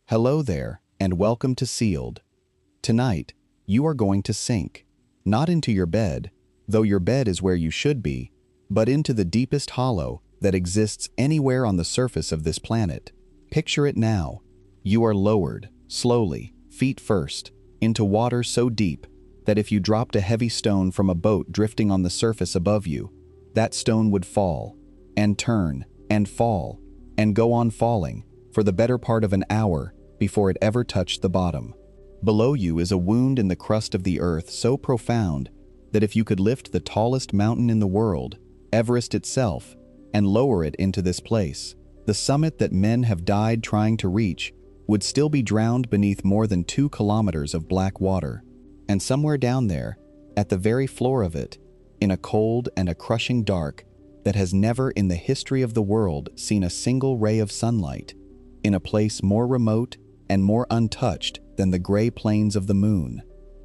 Hello there, and welcome to Sealed. Tonight, you are going to sink, not into your bed, though your bed is where you should be, but into the deepest hollow that exists anywhere on the surface of this planet. Picture it now. You are lowered, slowly, feet first, into water so deep that if you dropped a heavy stone from a boat drifting on the surface above you, that stone would fall, and turn, and fall, and go on falling for the better part of an hour before it ever touched the bottom. Below you is a wound in the crust of the earth so profound that if you could lift the tallest mountain in the world, Everest itself, and lower it into this place, the summit that men have died trying to reach would still be drowned beneath more than 2 kilometers of black water. And somewhere down there, at the very floor of it, in a cold and a crushing dark that has never in the history of the world seen a single ray of sunlight, in a place more remote and more untouched than the gray plains of the moon,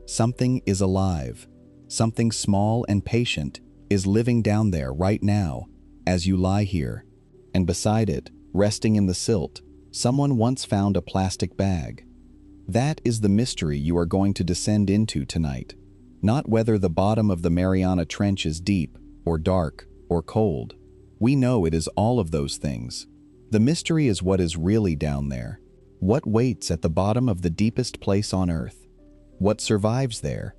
something is alive. Something small and patient is living down there right now as you lie here. And beside it, resting in the silt, someone once found a plastic bag. That is the mystery you are going to descend into tonight. Not whether the bottom of the Mariana Trench is deep, or dark, or cold. We know it is all of those things. The mystery is what is really down there. What waits at the bottom of the deepest place on Earth? What survives there?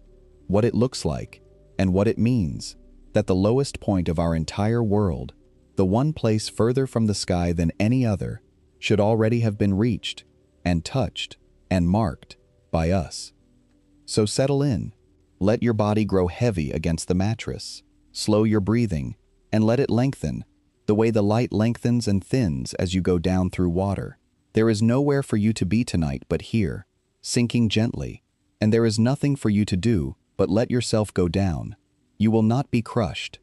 What it looks like, and what it means that the lowest point of our entire world, the one place further from the sky than any other, should already have been reached, and touched, and marked by us. So settle in. Let your body grow heavy against the mattress. Slow your breathing, and let it lengthen, the way the light lengthens and thins as you go down through water. There is nowhere for you to be tonight but here, sinking gently, and there is nothing for you to do but let yourself go down. You will not be crushed.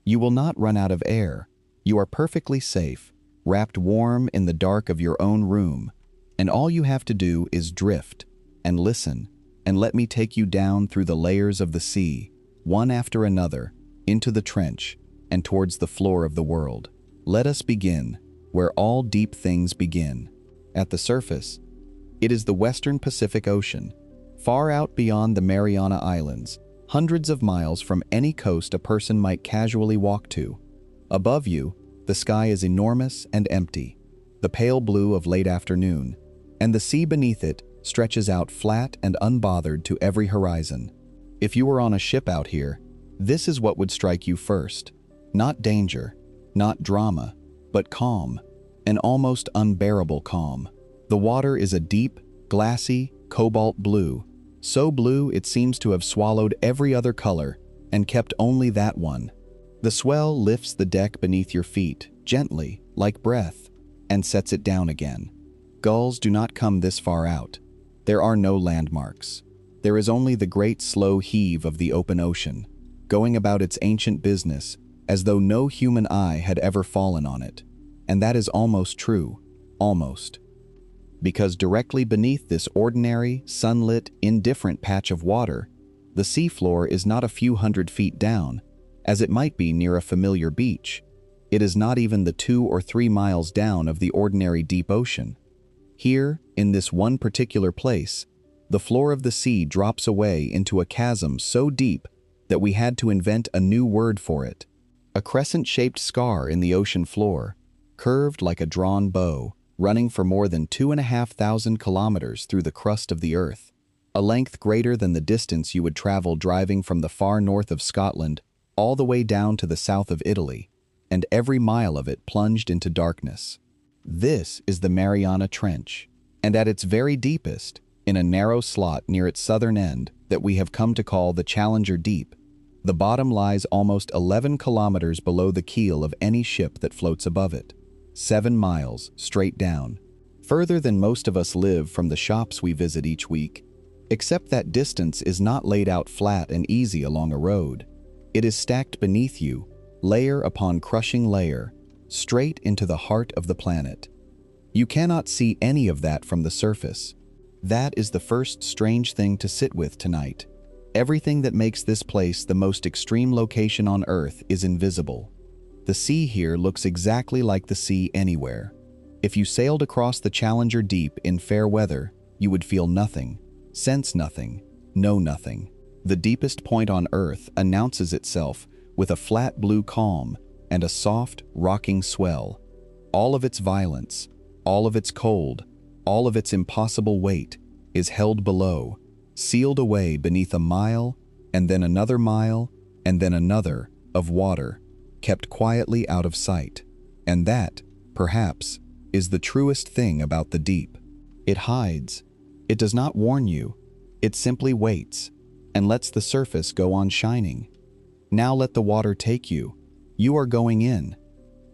You will not run out of air. You are perfectly safe, wrapped warm in the dark of your own room, and all you have to do is drift and listen and let me take you down through the layers of the sea, one after another, into the trench and towards the floor of the world. Let us begin where all deep things begin. At the surface, it is the western Pacific Ocean, far out beyond the Mariana Islands, hundreds of miles from any coast a person might casually walk to. Above you, the sky is enormous and empty, the pale blue of late afternoon, and the sea beneath it stretches out flat and unbothered to every horizon. If you were on a ship out here, this is what would strike you first. Not danger, not drama, but calm, an almost unbearable calm. The water is a deep, glassy, cobalt blue, so blue it seems to have swallowed every other color and kept only that one. The swell lifts the deck beneath your feet, gently, like breath, and sets it down again. Gulls do not come this far out. There are no landmarks. There is only the great slow heave of the open ocean, going about its ancient business as though no human eye had ever fallen on it. And that is almost true, almost. Because directly beneath this ordinary, sunlit, indifferent patch of water, the seafloor is not a few hundred feet down, as it might be near a familiar beach. It is not even the 2 or 3 miles down of the ordinary deep ocean. Here, in this one particular place, the floor of the sea drops away into a chasm so deep that we had to invent a new word for it. A crescent-shaped scar in the ocean floor, curved like a drawn bow, running for more than 2,500 kilometers through the crust of the earth, a length greater than the distance you would travel driving from the far north of Scotland all the way down to the south of Italy, and every mile of it plunged into darkness. This is the Mariana Trench, and at its very deepest, in a narrow slot near its southern end that we have come to call the Challenger Deep, the bottom lies almost 11 kilometers below the keel of any ship that floats above it. 7 miles straight down, further than most of us live from the shops we visit each week, except that distance is not laid out flat and easy along a road. It is stacked beneath you, layer upon crushing layer, straight into the heart of the planet. You cannot see any of that from the surface. That is the first strange thing to sit with tonight. Everything that makes this place the most extreme location on Earth is invisible. The sea here looks exactly like the sea anywhere. If you sailed across the Challenger Deep in fair weather, you would feel nothing, sense nothing, know nothing. The deepest point on Earth announces itself with a flat blue calm and a soft, rocking swell. All of its violence, all of its cold, all of its impossible weight is held below, sealed away beneath a mile, and then another mile, and then another of water, kept quietly out of sight. And that, perhaps, is the truest thing about the deep. It hides. It does not warn you. It simply waits and lets the surface go on shining. Now let the water take you. You are going in.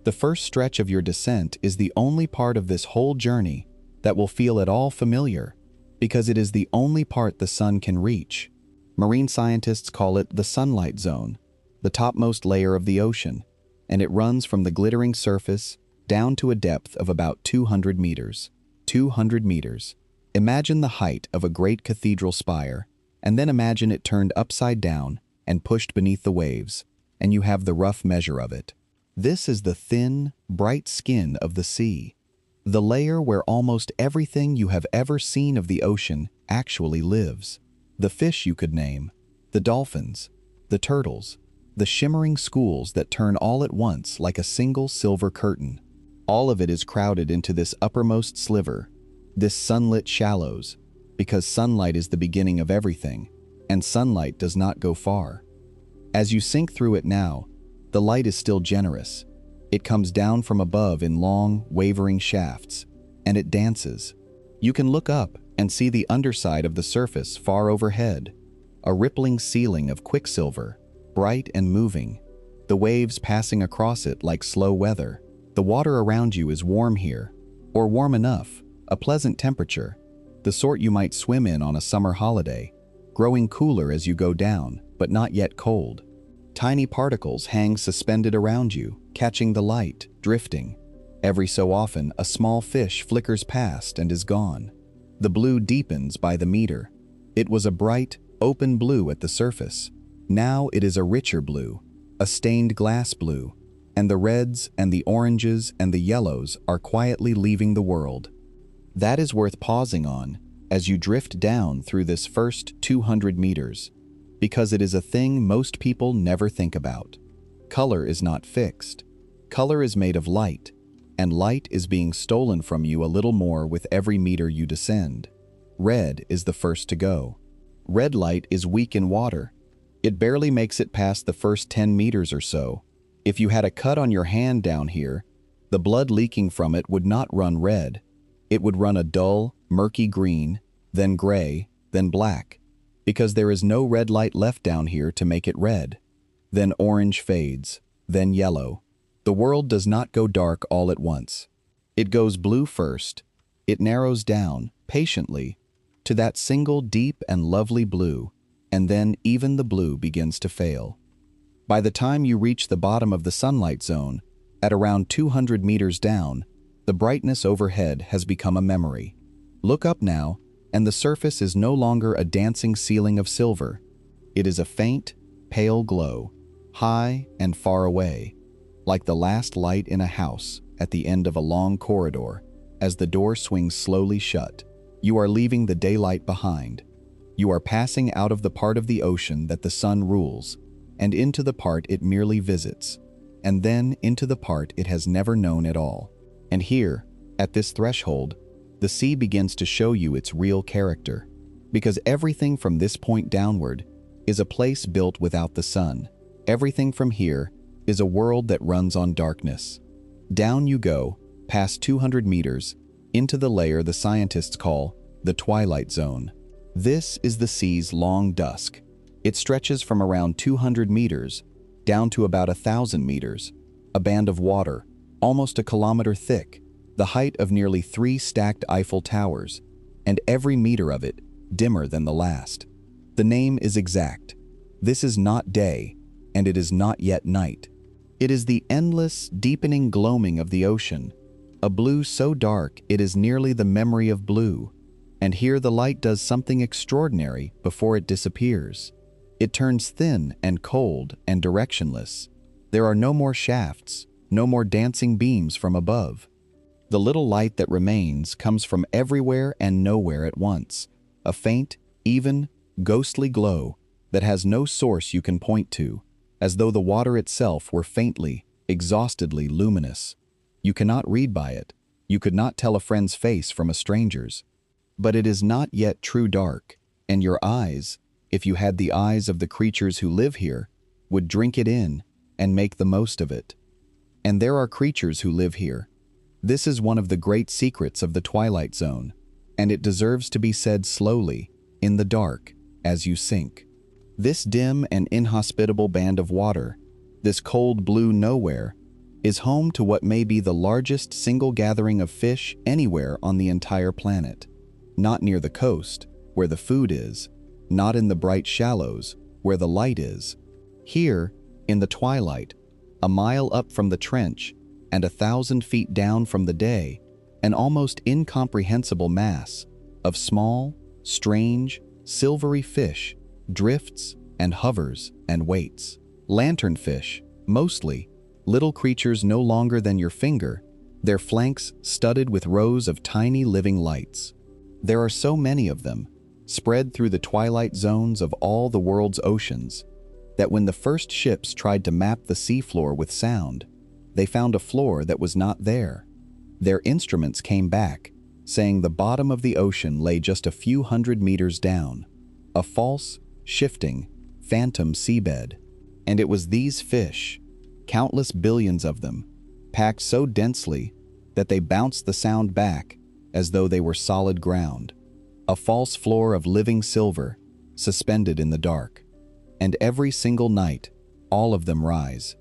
The first stretch of your descent is the only part of this whole journey that will feel at all familiar, because it is the only part the sun can reach. Marine scientists call it the sunlight zone, the topmost layer of the ocean, and it runs from the glittering surface down to a depth of about 200 meters. 200 meters. Imagine the height of a great cathedral spire, and then imagine it turned upside down and pushed beneath the waves, and you have the rough measure of it. This is the thin, bright skin of the sea, the layer where almost everything you have ever seen of the ocean actually lives. The fish you could name, the dolphins, the turtles, the shimmering schools that turn all at once like a single silver curtain. All of it is crowded into this uppermost sliver, this sunlit shallows, because sunlight is the beginning of everything, and sunlight does not go far. As you sink through it now, the light is still generous. It comes down from above in long, wavering shafts, and it dances. You can look up and see the underside of the surface far overhead, a rippling ceiling of quicksilver, bright and moving, the waves passing across it like slow weather. The water around you is warm here, or warm enough, a pleasant temperature, the sort you might swim in on a summer holiday, growing cooler as you go down, but not yet cold. Tiny particles hang suspended around you, catching the light, drifting. Every so often, a small fish flickers past and is gone. The blue deepens by the meter. It was a bright, open blue at the surface. Now it is a richer blue, a stained glass blue, and the reds and the oranges and the yellows are quietly leaving the world. That is worth pausing on as you drift down through this first 200 meters, because it is a thing most people never think about. Color is not fixed. Color is made of light, and light is being stolen from you a little more with every meter you descend. Red is the first to go. Red light is weak in water. It barely makes it past the first 10 meters or so. If you had a cut on your hand down here, the blood leaking from it would not run red. It would run a dull, murky green, then gray, then black, because there is no red light left down here to make it red. Then orange fades, then yellow. The world does not go dark all at once. It goes blue first. It narrows down, patiently, to that single deep and lovely blue, and then even the blue begins to fail. By the time you reach the bottom of the sunlight zone, at around 200 meters down, the brightness overhead has become a memory. Look up now, and the surface is no longer a dancing ceiling of silver. It is a faint, pale glow, high and far away, like the last light in a house at the end of a long corridor. As the door swings slowly shut, you are leaving the daylight behind. You are passing out of the part of the ocean that the sun rules, and into the part it merely visits, and then into the part it has never known at all. And here, at this threshold, the sea begins to show you its real character, because everything from this point downward is a place built without the sun. Everything from here is a world that runs on darkness. Down you go, past 200 meters, into the layer the scientists call the twilight zone. This is the sea's long dusk. It stretches from around 200 meters down to about 1,000 meters, a band of water, almost a kilometer thick, the height of nearly 3 stacked Eiffel Towers, and every meter of it dimmer than the last. The name is exact. This is not day, and it is not yet night. It is the endless, deepening gloaming of the ocean, a blue so dark it is nearly the memory of blue. And here the light does something extraordinary before it disappears. It turns thin and cold and directionless. There are no more shafts, no more dancing beams from above. The little light that remains comes from everywhere and nowhere at once, a faint, even, ghostly glow that has no source you can point to, as though the water itself were faintly, exhaustedly luminous. You cannot read by it. You could not tell a friend's face from a stranger's. But it is not yet true dark, and your eyes, if you had the eyes of the creatures who live here, would drink it in and make the most of it. And there are creatures who live here. This is one of the great secrets of the Twilight Zone, and it deserves to be said slowly, in the dark, as you sink. This dim and inhospitable band of water, this cold blue nowhere, is home to what may be the largest single gathering of fish anywhere on the entire planet. Not near the coast, where the food is, not in the bright shallows, where the light is. Here, in the twilight, a mile up from the trench, and 1,000 feet down from the day, an almost incomprehensible mass of small, strange, silvery fish drifts and hovers and waits. Lanternfish, mostly, little creatures no longer than your finger, their flanks studded with rows of tiny living lights. There are so many of them, spread through the twilight zones of all the world's oceans, that when the first ships tried to map the seafloor with sound, they found a floor that was not there. Their instruments came back, saying the bottom of the ocean lay just a few hundred meters down, a false, shifting, phantom seabed. And it was these fish, countless billions of them, packed so densely that they bounced the sound back as though they were solid ground, a false floor of living silver, suspended in the dark. And every single night, all of them rise.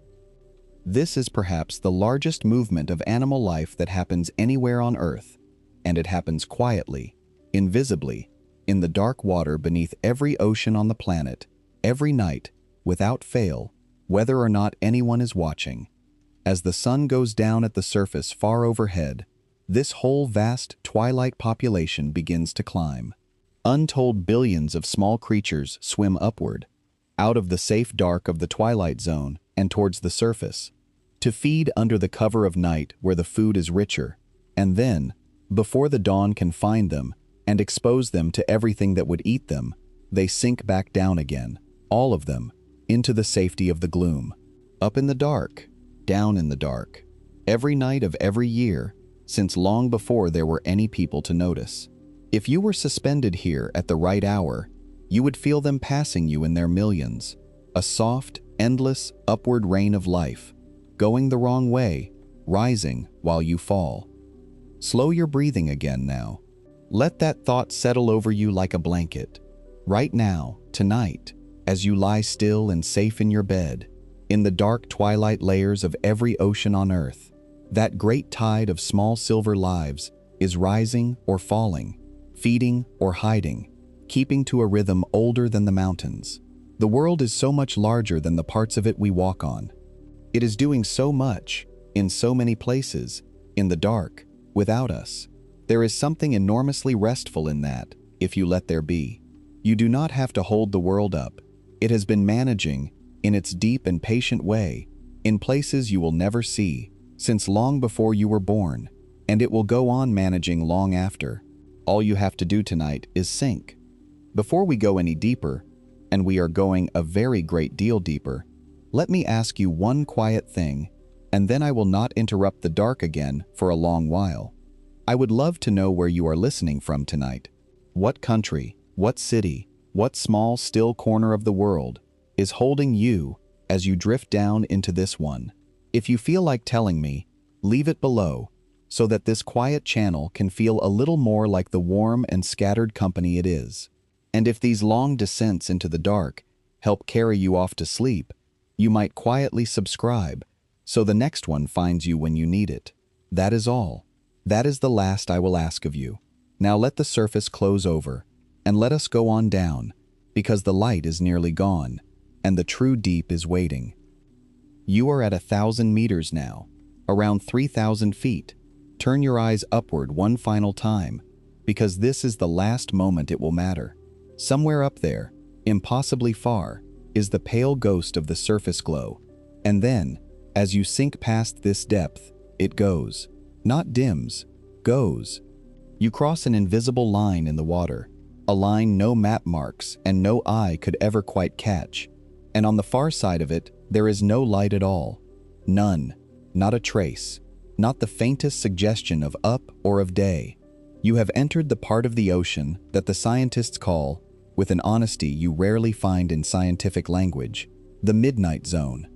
This is perhaps the largest movement of animal life that happens anywhere on Earth, and it happens quietly, invisibly, in the dark water beneath every ocean on the planet, every night, without fail, whether or not anyone is watching. As the sun goes down at the surface far overhead, this whole vast twilight population begins to climb. Untold billions of small creatures swim upward, out of the safe dark of the twilight zone and towards the surface, to feed under the cover of night where the food is richer, and then, before the dawn can find them and expose them to everything that would eat them, they sink back down again, all of them, into the safety of the gloom. Up in the dark, down in the dark, every night of every year, since long before there were any people to notice. If you were suspended here at the right hour, you would feel them passing you in their millions, a soft, endless, upward rain of life, going the wrong way, rising while you fall. Slow your breathing again now. Let that thought settle over you like a blanket. Right now, tonight, as you lie still and safe in your bed, in the dark twilight layers of every ocean on Earth, that great tide of small silver lives is rising or falling, feeding or hiding, keeping to a rhythm older than the mountains. The world is so much larger than the parts of it we walk on. It is doing so much, in so many places, in the dark, without us. There is something enormously restful in that, if you let there be. You do not have to hold the world up. It has been managing, in its deep and patient way, in places you will never see, since long before you were born, and it will go on managing long after. All you have to do tonight is sink. Before we go any deeper, and we are going a very great deal deeper, let me ask you one quiet thing, and then I will not interrupt the dark again for a long while. I would love to know where you are listening from tonight. What country, what city, what small, still corner of the world is holding you as you drift down into this one? If you feel like telling me, leave it below, so that this quiet channel can feel a little more like the warm and scattered company it is. And if these long descents into the dark help carry you off to sleep, you might quietly subscribe, so the next one finds you when you need it. That is all. That is the last I will ask of you. Now let the surface close over, and let us go on down, because the light is nearly gone, and the true deep is waiting. You are at 1,000 meters now, around 3,000 feet. Turn your eyes upward one final time, because this is the last moment it will matter. Somewhere up there, impossibly far, is the pale ghost of the surface glow, and then, as you sink past this depth, it goes. not dims, goes. You cross an invisible line in the water, a line no map marks and no eye could ever quite catch. And on the far side of it, there is no light at all. None, not a trace, not the faintest suggestion of up or of day. You have entered the part of the ocean that the scientists call, with an honesty you rarely find in scientific language, the midnight zone.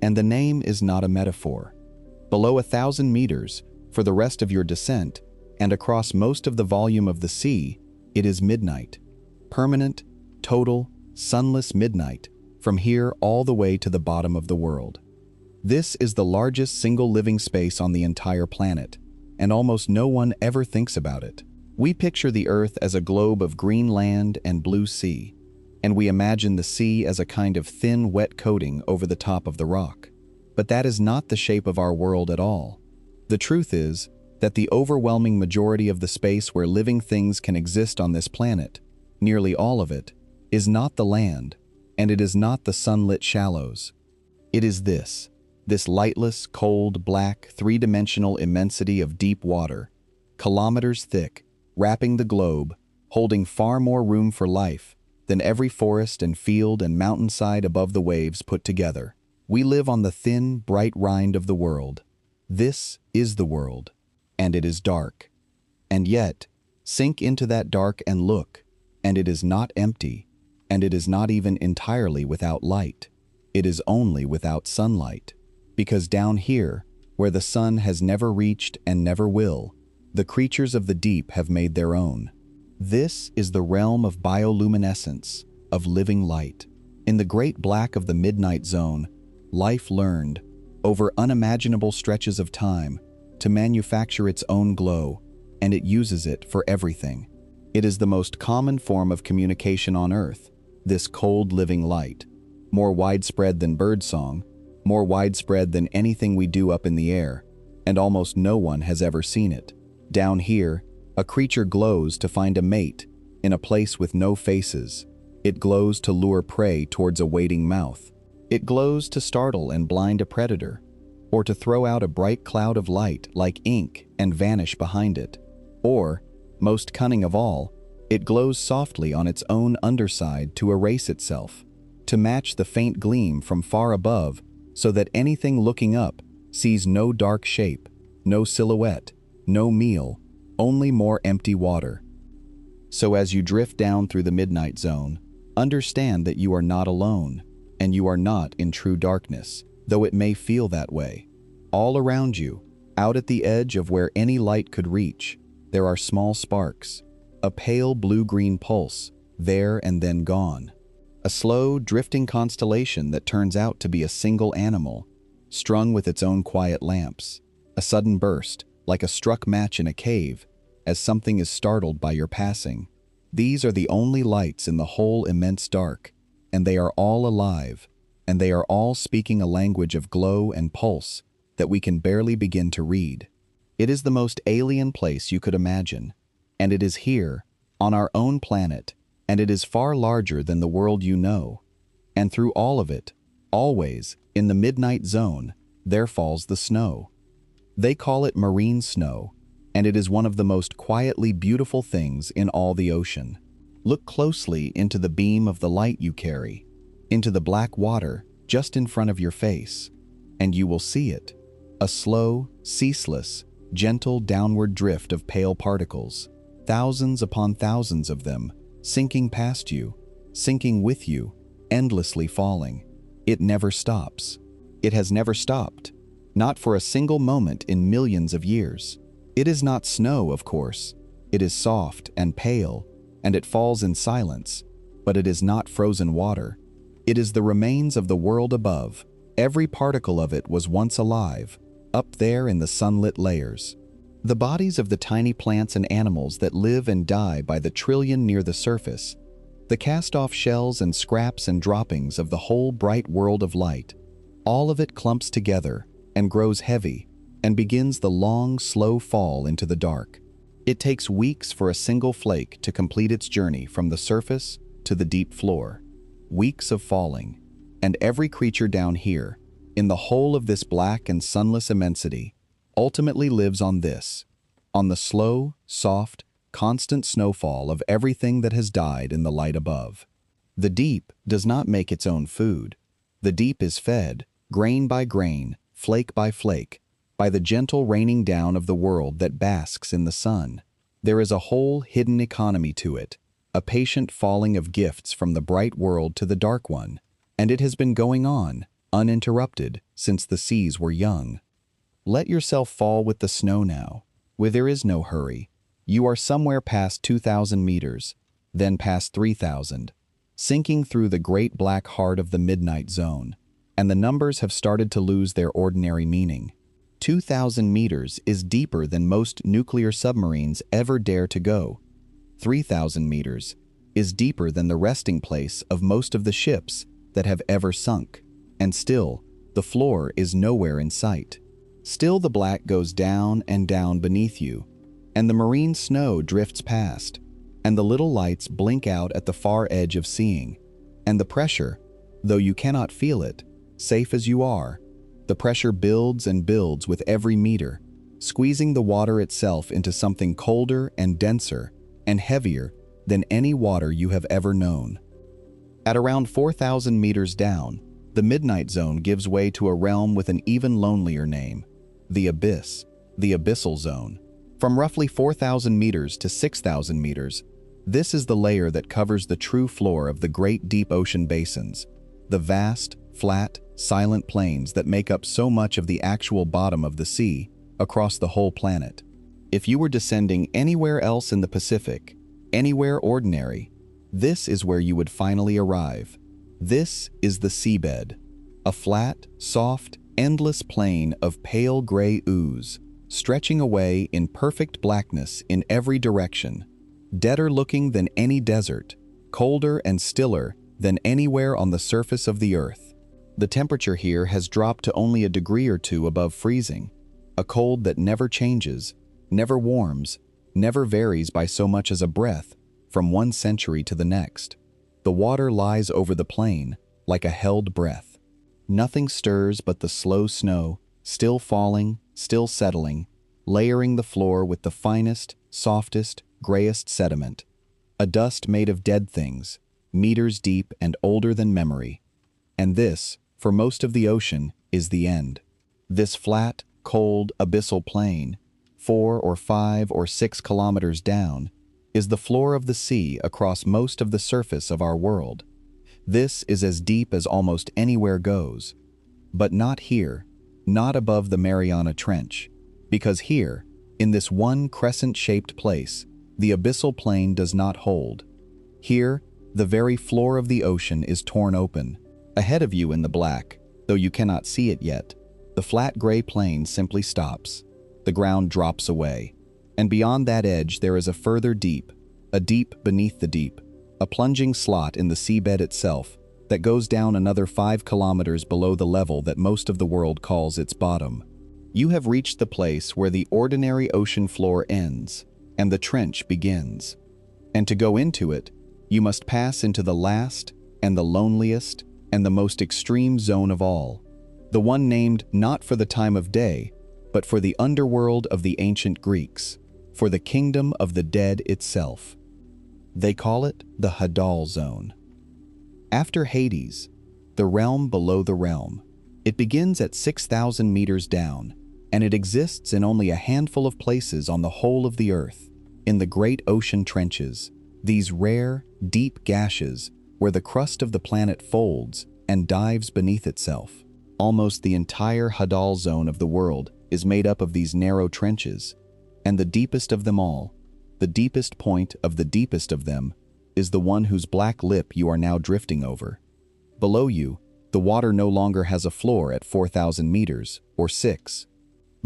And the name is not a metaphor. Below 1,000 meters, for the rest of your descent, and across most of the volume of the sea, it is midnight. Permanent, total, sunless midnight, from here all the way to the bottom of the world. This is the largest single living space on the entire planet, and almost no one ever thinks about it. We picture the Earth as a globe of green land and blue sea, and we imagine the sea as a kind of thin, wet coating over the top of the rock. But that is not the shape of our world at all. The truth is that the overwhelming majority of the space where living things can exist on this planet, nearly all of it, is not the land, and it is not the sunlit shallows. It is this lightless, cold, black, three-dimensional immensity of deep water, kilometers thick, wrapping the globe, holding far more room for life than every forest and field and mountainside above the waves put together. We live on the thin, bright rind of the world. This is the world, and it is dark. And yet, sink into that dark and look, and it is not empty, and it is not even entirely without light. It is only without sunlight. Because down here, where the sun has never reached and never will, the creatures of the deep have made their own. This is the realm of bioluminescence, of living light. In the great black of the midnight zone, life learned, over unimaginable stretches of time, to manufacture its own glow, and it uses it for everything. It is the most common form of communication on Earth, this cold living light, more widespread than birdsong, more widespread than anything we do up in the air, and almost no one has ever seen it. Down here, a creature glows to find a mate in a place with no faces. It glows to lure prey towards a waiting mouth. It glows to startle and blind a predator, or to throw out a bright cloud of light like ink and vanish behind it. Or, most cunning of all, it glows softly on its own underside to erase itself, to match the faint gleam from far above, so that anything looking up sees no dark shape, no silhouette, no meal, only more empty water. So as you drift down through the midnight zone, understand that you are not alone, and you are not in true darkness, though it may feel that way. All around you, out at the edge of where any light could reach, there are small sparks, a pale blue-green pulse, there and then gone. A slow, drifting constellation that turns out to be a single animal, strung with its own quiet lamps. A sudden burst, like a struck match in a cave, as something is startled by your passing. These are the only lights in the whole immense dark, and they are all alive, and they are all speaking a language of glow and pulse that we can barely begin to read. It is the most alien place you could imagine, and it is here, on our own planet, and it is far larger than the world you know. And through all of it, always, in the midnight zone, there falls the snow. They call it marine snow, and it is one of the most quietly beautiful things in all the ocean. Look closely into the beam of the light you carry, into the black water just in front of your face, and you will see it, a slow, ceaseless, gentle downward drift of pale particles, thousands upon thousands of them, sinking past you, sinking with you, endlessly falling. It never stops. It has never stopped, not for a single moment in millions of years. It is not snow, of course. It is soft and pale, and it falls in silence, but it is not frozen water. It is the remains of the world above. Every particle of it was once alive, up there in the sunlit layers. The bodies of the tiny plants and animals that live and die by the trillion near the surface, the cast-off shells and scraps and droppings of the whole bright world of light, all of it clumps together and grows heavy and begins the long, slow fall into the dark. It takes weeks for a single flake to complete its journey from the surface to the deep floor. Weeks of falling, and every creature down here, in the whole of this black and sunless immensity, ultimately lives on this, on the slow, soft, constant snowfall of everything that has died in the light above. The deep does not make its own food. The deep is fed, grain by grain, flake by flake, by the gentle raining down of the world that basks in the sun. There is a whole hidden economy to it, a patient falling of gifts from the bright world to the dark one, and it has been going on, uninterrupted, since the seas were young. Let yourself fall with the snow now, where there is no hurry. You are somewhere past 2,000 meters, then past 3,000, sinking through the great black heart of the midnight zone, and the numbers have started to lose their ordinary meaning. 2,000 meters is deeper than most nuclear submarines ever dare to go. 3,000 meters is deeper than the resting place of most of the ships that have ever sunk, and still, the floor is nowhere in sight. Still the black goes down and down beneath you, and the marine snow drifts past, and the little lights blink out at the far edge of seeing, and the pressure, though you cannot feel it, safe as you are, the pressure builds and builds with every meter, squeezing the water itself into something colder and denser and heavier than any water you have ever known. At around 4,000 meters down, the midnight zone gives way to a realm with an even lonelier name, the abyss, the abyssal zone. From roughly 4,000 meters to 6,000 meters, this is the layer that covers the true floor of the great deep ocean basins, the vast, flat, silent plains that make up so much of the actual bottom of the sea across the whole planet. If you were descending anywhere else in the Pacific, anywhere ordinary, this is where you would finally arrive. This is the seabed, a flat, soft, endless plain of pale gray ooze, stretching away in perfect blackness in every direction, deader looking than any desert, colder and stiller than anywhere on the surface of the earth. The temperature here has dropped to only a degree or two above freezing, a cold that never changes, never warms, never varies by so much as a breath from one century to the next. The water lies over the plain like a held breath. Nothing stirs but the slow snow, still falling, still settling, layering the floor with the finest, softest, grayest sediment, a dust made of dead things, meters deep and older than memory. And this, for most of the ocean, is the end. This flat, cold, abyssal plain, 4 or 5 or 6 kilometers down, is the floor of the sea across most of the surface of our world. This is as deep as almost anywhere goes. But not here, not above the Mariana Trench, because here, in this one crescent-shaped place, the abyssal plain does not hold. Here, the very floor of the ocean is torn open. Ahead of you in the black, though you cannot see it yet, the flat gray plain simply stops. The ground drops away, and beyond that edge there is a further deep, a deep beneath the deep, a plunging slot in the seabed itself that goes down another 5 kilometers below the level that most of the world calls its bottom. You have reached the place where the ordinary ocean floor ends and the trench begins. And to go into it, you must pass into the last and the loneliest and the most extreme zone of all, the one named not for the time of day, but for the underworld of the ancient Greeks, for the kingdom of the dead itself. They call it the Hadal zone. After Hades, the realm below the realm, it begins at 6,000 meters down, and it exists in only a handful of places on the whole of the earth, in the great ocean trenches, these rare, deep gashes where the crust of the planet folds and dives beneath itself. Almost the entire Hadal zone of the world is made up of these narrow trenches, and the deepest of them all, the deepest point of the deepest of them, is the one whose black lip you are now drifting over. Below you, the water no longer has a floor at 4,000 meters, or 6.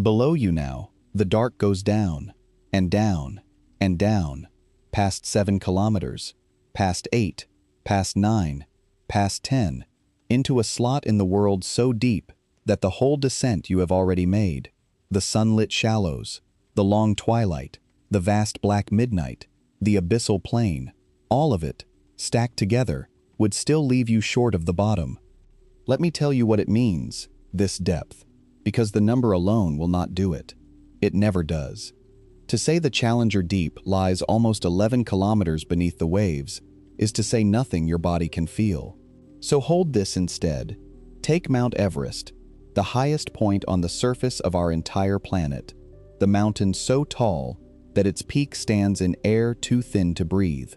Below you now, the dark goes down, and down, and down, past 7 kilometers, past 8, past 9, past 10, into a slot in the world so deep that the whole descent you have already made, the sunlit shallows, the long twilight, the vast black midnight, the abyssal plain, all of it, stacked together, would still leave you short of the bottom. Let me tell you what it means, this depth, because the number alone will not do it. It never does. To say the Challenger Deep lies almost 11 kilometers beneath the waves is to say nothing your body can feel. So hold this instead. Take Mount Everest, the highest point on the surface of our entire planet, the mountain so tall that its peak stands in air too thin to breathe,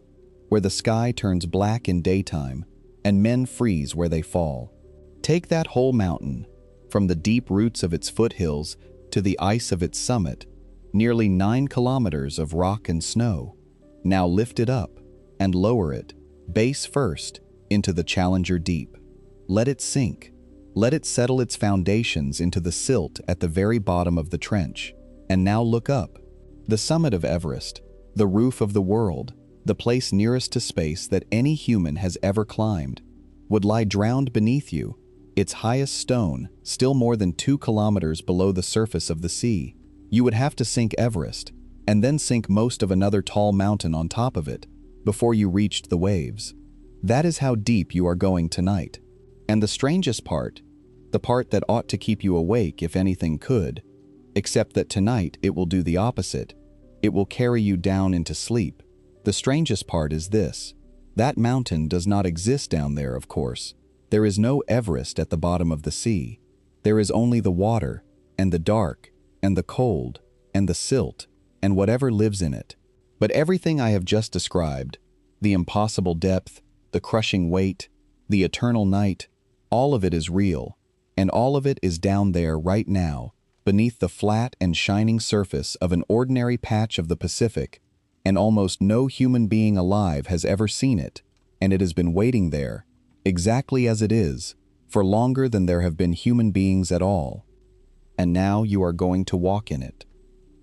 where the sky turns black in daytime and men freeze where they fall. Take that whole mountain, from the deep roots of its foothills to the ice of its summit, nearly 9 kilometers of rock and snow. Now lift it up and lower it, base first, into the Challenger Deep. Let it sink. Let it settle its foundations into the silt at the very bottom of the trench. And now look up. The summit of Everest, the roof of the world, the place nearest to space that any human has ever climbed, would lie drowned beneath you, its highest stone still more than 2 kilometers below the surface of the sea. You would have to sink Everest, and then sink most of another tall mountain on top of it, before you reached the waves. That is how deep you are going tonight. And the strangest part, the part that ought to keep you awake if anything could, except that tonight it will do the opposite. It will carry you down into sleep. The strangest part is this: that mountain does not exist down there, of course. There is no Everest at the bottom of the sea. There is only the water, and the dark, and the cold, and the silt, and whatever lives in it. But everything I have just described, the impossible depth, the crushing weight, the eternal night, all of it is real, and all of it is down there right now, beneath the flat and shining surface of an ordinary patch of the Pacific, and almost no human being alive has ever seen it, and it has been waiting there, exactly as it is, for longer than there have been human beings at all. And now you are going to walk in it.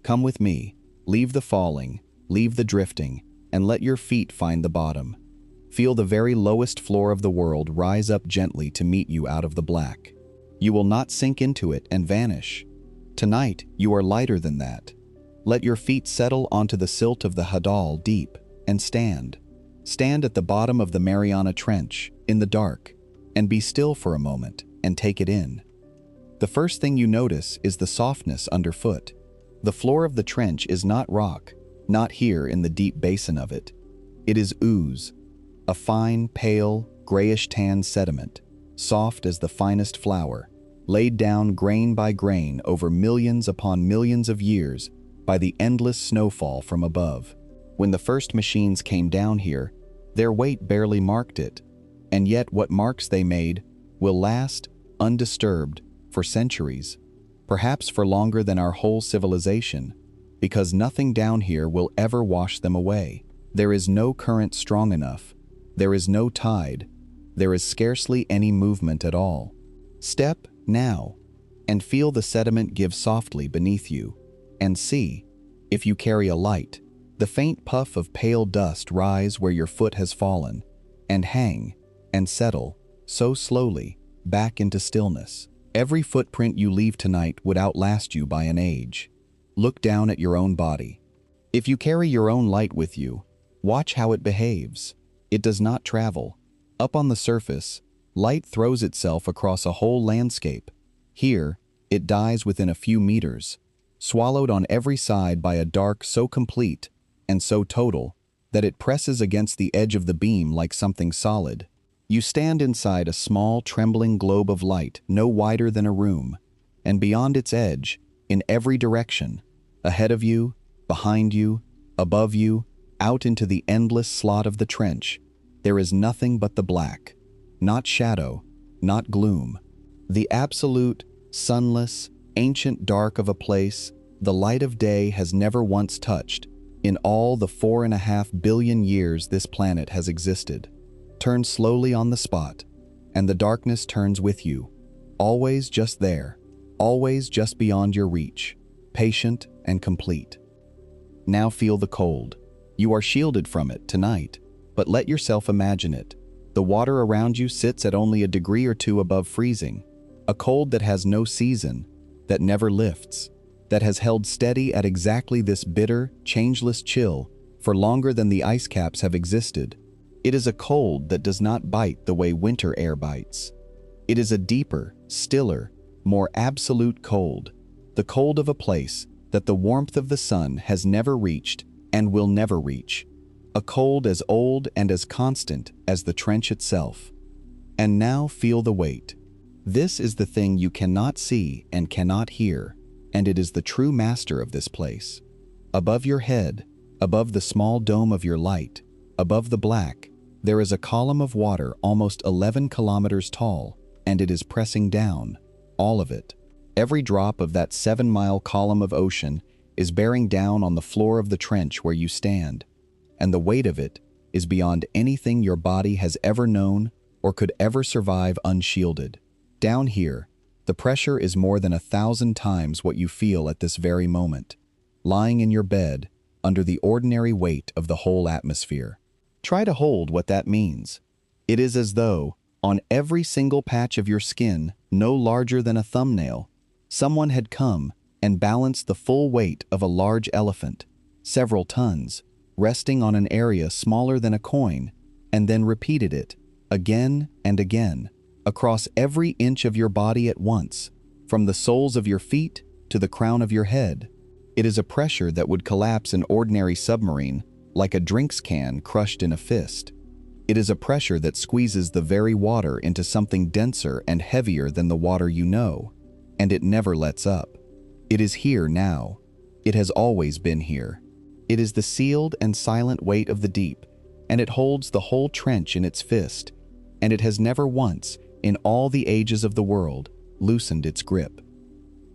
Come with me, leave the falling, leave the drifting, and let your feet find the bottom. Feel the very lowest floor of the world rise up gently to meet you out of the black. You will not sink into it and vanish. Tonight, you are lighter than that. Let your feet settle onto the silt of the Hadal deep and stand. Stand at the bottom of the Mariana Trench, in the dark, and be still for a moment and take it in. The first thing you notice is the softness underfoot. The floor of the trench is not rock, not here in the deep basin of it. It is ooze, a fine, pale, grayish-tan sediment, soft as the finest flour, laid down grain by grain over millions upon millions of years by the endless snowfall from above. When the first machines came down here, their weight barely marked it, and yet what marks they made will last, undisturbed, for centuries, perhaps for longer than our whole civilization, because nothing down here will ever wash them away. There is no current strong enough. There is no tide. There is scarcely any movement at all. Step now, and feel the sediment give softly beneath you, and see, if you carry a light, the faint puff of pale dust rise where your foot has fallen, and hang, and settle, so slowly, back into stillness. Every footprint you leave tonight would outlast you by an age. Look down at your own body. If you carry your own light with you, watch how it behaves. It does not travel. Up on the surface, light throws itself across a whole landscape. Here, it dies within a few meters, swallowed on every side by a dark so complete and so total that it presses against the edge of the beam like something solid. You stand inside a small, trembling globe of light no wider than a room, and beyond its edge, in every direction, ahead of you, behind you, above you, out into the endless slot of the trench, there is nothing but the black, not shadow, not gloom. The absolute, sunless, ancient dark of a place the light of day has never once touched in all the 4.5 billion years this planet has existed. Turn slowly on the spot, and the darkness turns with you, always just there, always just beyond your reach, patient and complete. Now feel the cold. You are shielded from it tonight, but let yourself imagine it. The water around you sits at only a degree or two above freezing, a cold that has no season, that never lifts, that has held steady at exactly this bitter, changeless chill for longer than the ice caps have existed. It is a cold that does not bite the way winter air bites. It is a deeper, stiller, more absolute cold, the cold of a place that the warmth of the sun has never reached and will never reach, a cold as old and as constant as the trench itself. And now feel the weight. This is the thing you cannot see and cannot hear, and it is the true master of this place. Above your head, above the small dome of your light, above the black, there is a column of water almost 11 kilometers tall, and it is pressing down, all of it. Every drop of that 7-mile column of ocean is bearing down on the floor of the trench where you stand, and the weight of it is beyond anything your body has ever known or could ever survive unshielded. Down here, the pressure is more than 1,000 times what you feel at this very moment, lying in your bed under the ordinary weight of the whole atmosphere. Try to hold what that means. It is as though, on every single patch of your skin, no larger than a thumbnail, someone had come and balanced the full weight of a large elephant, several tons, resting on an area smaller than a coin, and then repeated it, again and again, across every inch of your body at once, from the soles of your feet to the crown of your head. It is a pressure that would collapse an ordinary submarine like a drinks can crushed in a fist. It is a pressure that squeezes the very water into something denser and heavier than the water you know, and it never lets up. It is here now. It has always been here. It is the sealed and silent weight of the deep, and it holds the whole trench in its fist, and it has never once, in all the ages of the world, loosened its grip.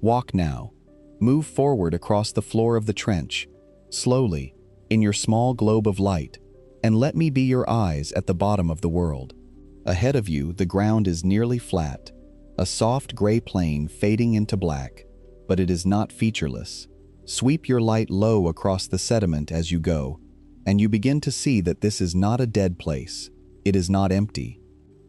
Walk now. Move forward across the floor of the trench, slowly, in your small globe of light, and let me be your eyes at the bottom of the world. Ahead of you, the ground is nearly flat, a soft gray plain fading into black, but it is not featureless. Sweep your light low across the sediment as you go, and you begin to see that this is not a dead place. It is not empty.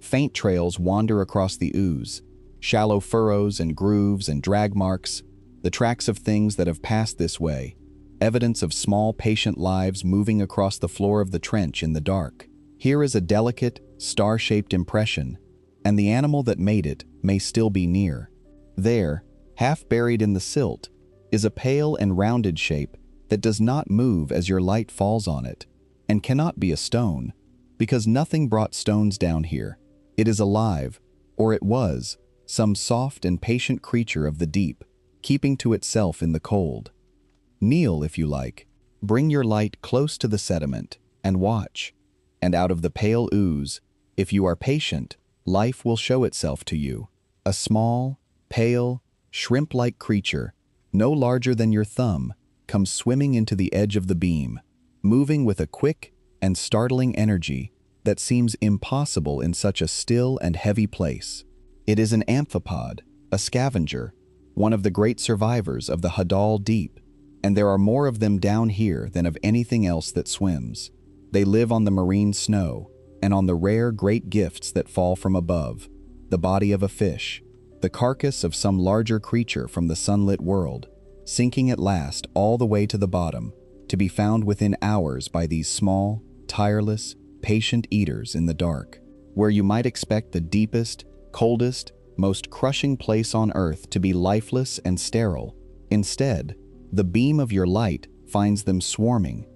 Faint trails wander across the ooze, shallow furrows and grooves and drag marks, the tracks of things that have passed this way, evidence of small, patient lives moving across the floor of the trench in the dark. Here is a delicate, star-shaped impression, and the animal that made it may still be near. There, half buried in the silt, is a pale and rounded shape that does not move as your light falls on it, and cannot be a stone, because nothing brought stones down here. It is alive, or it was, some soft and patient creature of the deep, keeping to itself in the cold. Kneel if you like, bring your light close to the sediment, and watch. And out of the pale ooze, if you are patient, life will show itself to you. A small, pale, shrimp-like creature, no larger than your thumb, comes swimming into the edge of the beam, moving with a quick and startling energy that seems impossible in such a still and heavy place. It is an amphipod, a scavenger, one of the great survivors of the Hadal deep, and there are more of them down here than of anything else that swims. They live on the marine snow and on the rare great gifts that fall from above, the body of a fish, the carcass of some larger creature from the sunlit world, sinking at last all the way to the bottom, to be found within hours by these small, tireless, patient eaters in the dark, where you might expect the deepest, coldest, most crushing place on earth to be lifeless and sterile. Instead, the beam of your light finds them swarming,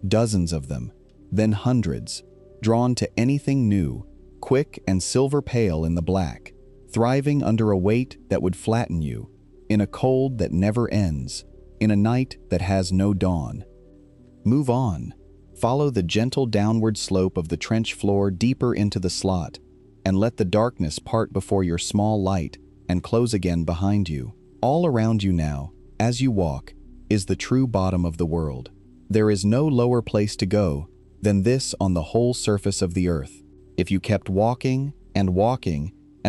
dozens of them, then hundreds, drawn to anything new, quick and silver pale in the black, thriving under a weight that would flatten you, in a cold that never ends, in a night that has no dawn. Move on. Follow the gentle downward slope of the trench floor deeper into the slot, and let the darkness part before your small light and close again behind you. All around you now, as you walk, is the true bottom of the world. There is no lower place to go than this on the whole surface of the earth. If you kept walking, and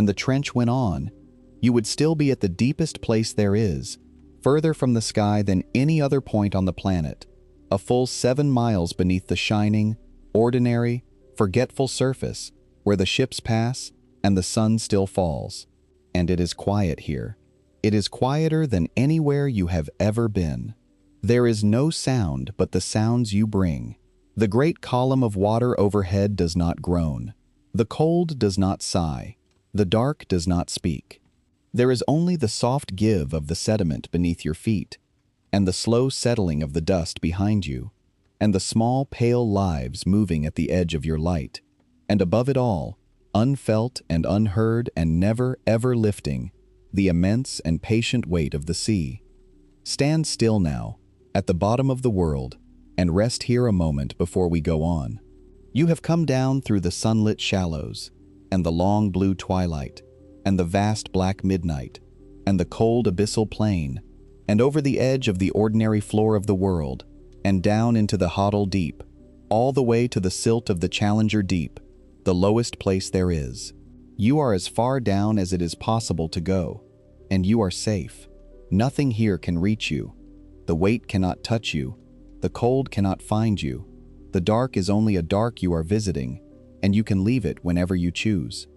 the trench went on, you would still be at the deepest place there is, further from the sky than any other point on the planet, a full 7 miles beneath the shining, ordinary, forgetful surface where the ships pass and the sun still falls. And it is quiet here. It is quieter than anywhere you have ever been. There is no sound but the sounds you bring. The great column of water overhead does not groan. The cold does not sigh. The dark does not speak. There is only the soft give of the sediment beneath your feet, and the slow settling of the dust behind you, and the small pale lives moving at the edge of your light, and above it all, unfelt and unheard and never ever lifting, the immense and patient weight of the sea. Stand still now, at the bottom of the world, and rest here a moment before we go on. You have come down through the sunlit shallows, and the long blue twilight, and the vast black midnight, and the cold abyssal plain, and over the edge of the ordinary floor of the world, and down into the Hadal deep, all the way to the silt of the Challenger deep, the lowest place there is. You are as far down as it is possible to go, and you are safe. Nothing here can reach you. The weight cannot touch you. The cold cannot find you. The dark is only a dark you are visiting, and you can leave it whenever you choose.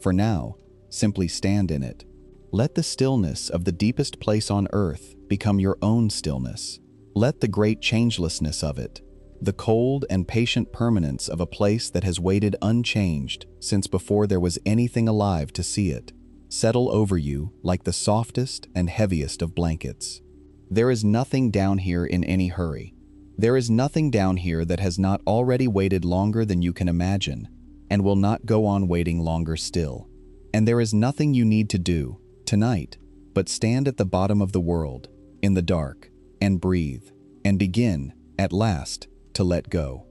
For now, simply stand in it. Let the stillness of the deepest place on earth become your own stillness. Let the great changelessness of it, the cold and patient permanence of a place that has waited unchanged since before there was anything alive to see it, settle over you like the softest and heaviest of blankets. There is nothing down here in any hurry. There is nothing down here that has not already waited longer than you can imagine, and will not go on waiting longer still. And there is nothing you need to do, tonight, but stand at the bottom of the world, in the dark, and breathe, and begin, at last, to let go.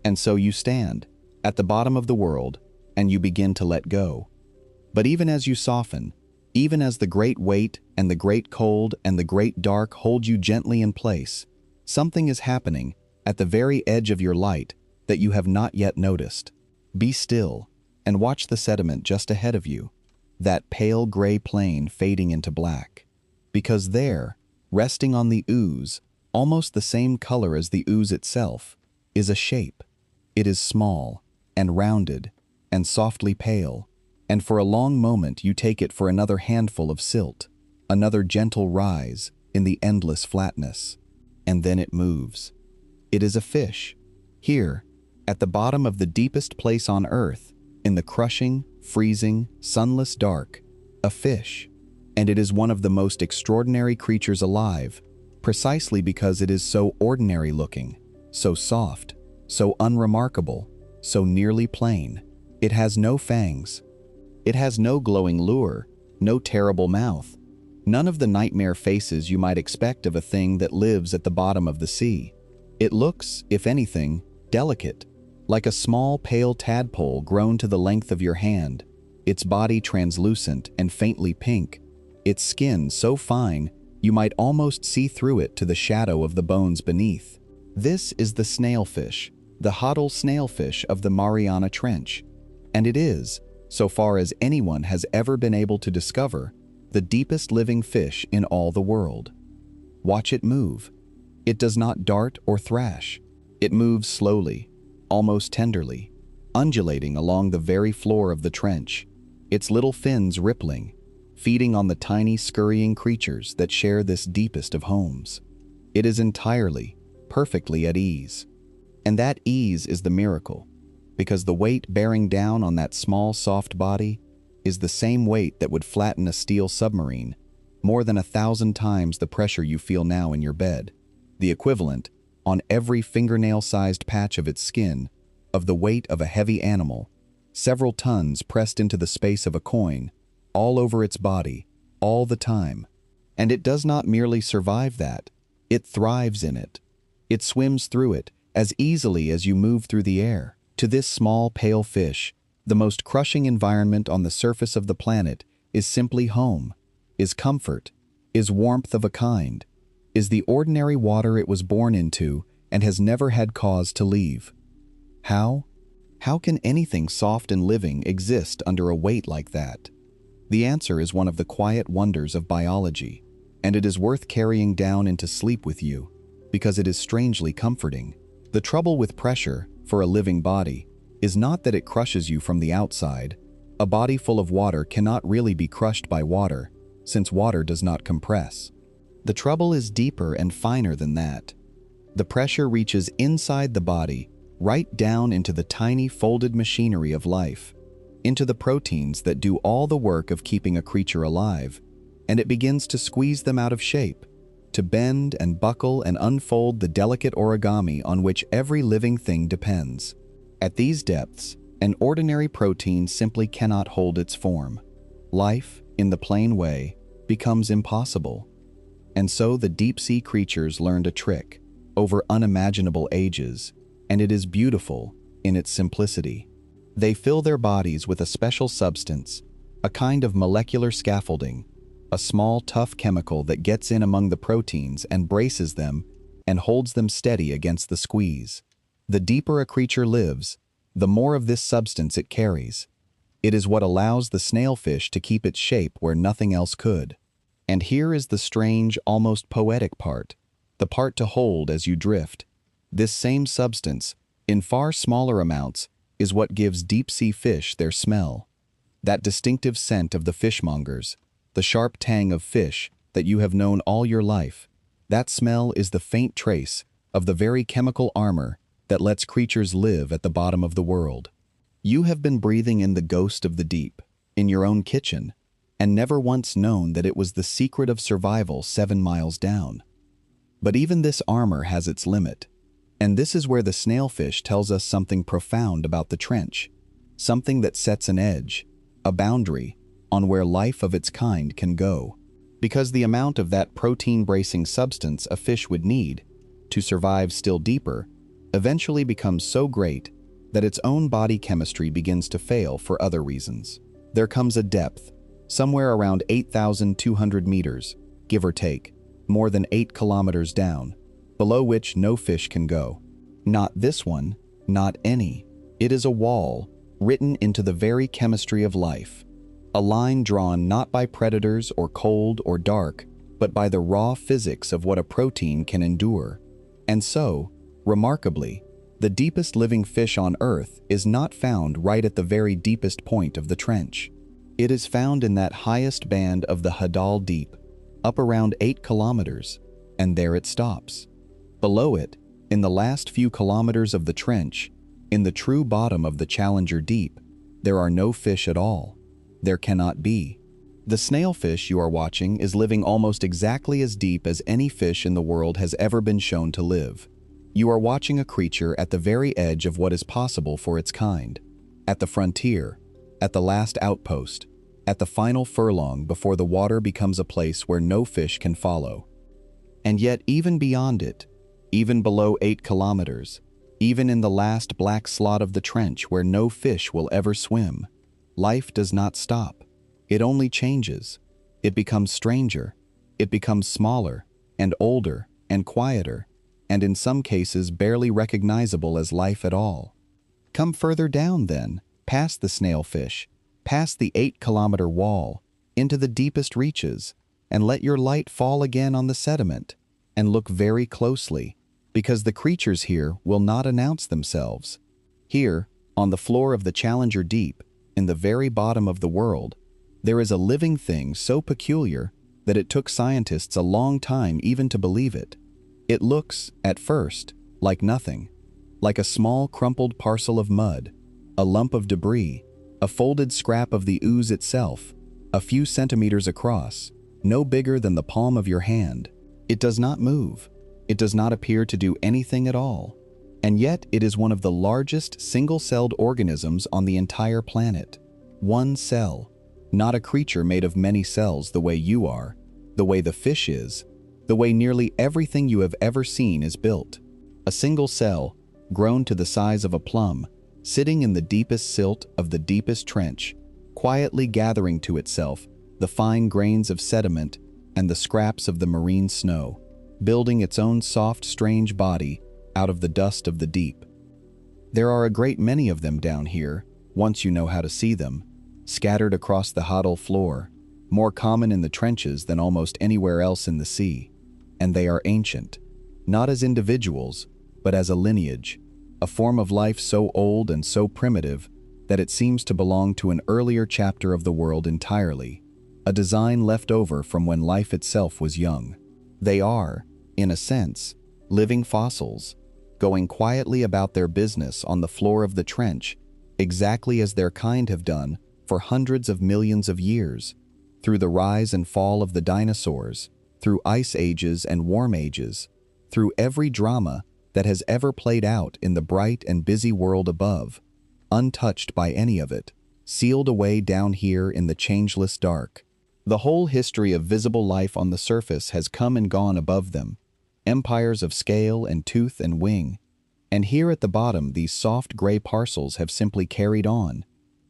And so you stand, at the bottom of the world, and you begin to let go. But even as you soften, even as the great weight and the great cold and the great dark hold you gently in place, something is happening at the very edge of your light that you have not yet noticed. Be still and watch the sediment just ahead of you, that pale gray plain fading into black. Because there, resting on the ooze, almost the same color as the ooze itself, is a shape. It is small and rounded and softly pale, and for a long moment you take it for another handful of silt, another gentle rise in the endless flatness. And then it moves. It is a fish. Here, at the bottom of the deepest place on earth, in the crushing, freezing, sunless dark, a fish. And it is one of the most extraordinary creatures alive, precisely because it is so ordinary looking, so soft, so unremarkable, so nearly plain. It has no fangs. It has no glowing lure, no terrible mouth, none of the nightmare faces you might expect of a thing that lives at the bottom of the sea. It looks, if anything, delicate, like a small pale tadpole grown to the length of your hand, its body translucent and faintly pink, its skin so fine you might almost see through it to the shadow of the bones beneath. This is the snailfish, the Hadal snailfish of the Mariana Trench, and it is, so far as anyone has ever been able to discover, the deepest living fish in all the world. Watch it move. It does not dart or thrash. It moves slowly, almost tenderly, undulating along the very floor of the trench, its little fins rippling, feeding on the tiny scurrying creatures that share this deepest of homes. It is entirely, perfectly at ease. And that ease is the miracle, because the weight bearing down on that small soft body is the same weight that would flatten a steel submarine, more than 1,000 times the pressure you feel now in your bed, the equivalent, on every fingernail-sized patch of its skin, of the weight of a heavy animal, several tons pressed into the space of a coin, all over its body, all the time. And it does not merely survive that, it thrives in it. It swims through it as easily as you move through the air. To this small, pale fish, the most crushing environment on the surface of the planet is simply home, is comfort, is warmth of a kind, is the ordinary water it was born into and has never had cause to leave. How? How can anything soft and living exist under a weight like that? The answer is one of the quiet wonders of biology, and it is worth carrying down into sleep with you, because it is strangely comforting. The trouble with pressure, for a living body, is not that it crushes you from the outside. A body full of water cannot really be crushed by water, since water does not compress. The trouble is deeper and finer than that. The pressure reaches inside the body, right down into the tiny folded machinery of life, into the proteins that do all the work of keeping a creature alive, and it begins to squeeze them out of shape, to bend and buckle and unfold the delicate origami on which every living thing depends. At these depths, an ordinary protein simply cannot hold its form. Life, in the plain way, becomes impossible. And so the deep-sea creatures learned a trick over unimaginable ages, and it is beautiful in its simplicity. They fill their bodies with a special substance, a kind of molecular scaffolding, a small, tough chemical that gets in among the proteins and braces them and holds them steady against the squeeze. The deeper a creature lives, the more of this substance it carries. It is what allows the snailfish to keep its shape where nothing else could. And here is the strange, almost poetic part, the part to hold as you drift. This same substance, in far smaller amounts, is what gives deep-sea fish their smell. That distinctive scent of the fishmongers, the sharp tang of fish that you have known all your life, that smell is the faint trace of the very chemical armor that lets creatures live at the bottom of the world. You have been breathing in the ghost of the deep, in your own kitchen, and never once known that it was the secret of survival 7 miles down. But even this armor has its limit, and this is where the snailfish tells us something profound about the trench, something that sets an edge, a boundary, on where life of its kind can go. Because the amount of that protein-bracing substance a fish would need to survive still deeper eventually becomes so great that its own body chemistry begins to fail for other reasons. There comes a depth, somewhere around 8,200 meters, give or take, more than 8 kilometers down, below which no fish can go. Not this one, not any. It is a wall written into the very chemistry of life, a line drawn not by predators or cold or dark, but by the raw physics of what a protein can endure. And so, remarkably, the deepest living fish on Earth is not found right at the very deepest point of the trench. It is found in that highest band of the Hadal Deep, up around 8 kilometers, and there it stops. Below it, in the last few kilometers of the trench, in the true bottom of the Challenger Deep, there are no fish at all. There cannot be. The snailfish you are watching is living almost exactly as deep as any fish in the world has ever been shown to live. You are watching a creature at the very edge of what is possible for its kind, at the frontier, at the last outpost, at the final furlong before the water becomes a place where no fish can follow. And yet even beyond it, even below 8 kilometers, even in the last black slot of the trench where no fish will ever swim, life does not stop. It only changes. It becomes stranger. It becomes smaller and older and quieter, and in some cases barely recognizable as life at all. Come further down then, past the snailfish, past the 8-kilometer wall, into the deepest reaches, and let your light fall again on the sediment, and look very closely, because the creatures here will not announce themselves. Here, on the floor of the Challenger Deep, in the very bottom of the world, there is a living thing so peculiar that it took scientists a long time even to believe it. It looks, at first, like nothing, like a small crumpled parcel of mud, a lump of debris, a folded scrap of the ooze itself, a few centimeters across, no bigger than the palm of your hand. It does not move. It does not appear to do anything at all. And yet it is one of the largest single-celled organisms on the entire planet. One cell, not a creature made of many cells the way you are, the way the fish is, the way nearly everything you have ever seen is built. A single cell, grown to the size of a plum, sitting in the deepest silt of the deepest trench, quietly gathering to itself the fine grains of sediment and the scraps of the marine snow, building its own soft, strange body out of the dust of the deep. There are a great many of them down here, once you know how to see them, scattered across the Hadal floor, more common in the trenches than almost anywhere else in the sea. And they are ancient, not as individuals, but as a lineage, a form of life so old and so primitive that it seems to belong to an earlier chapter of the world entirely, a design left over from when life itself was young. They are, in a sense, living fossils, going quietly about their business on the floor of the trench, exactly as their kind have done for hundreds of millions of years, through the rise and fall of the dinosaurs, through ice ages and warm ages, through every drama that has ever played out in the bright and busy world above, untouched by any of it, sealed away down here in the changeless dark. The whole history of visible life on the surface has come and gone above them, empires of scale and tooth and wing, and here at the bottom these soft gray parcels have simply carried on,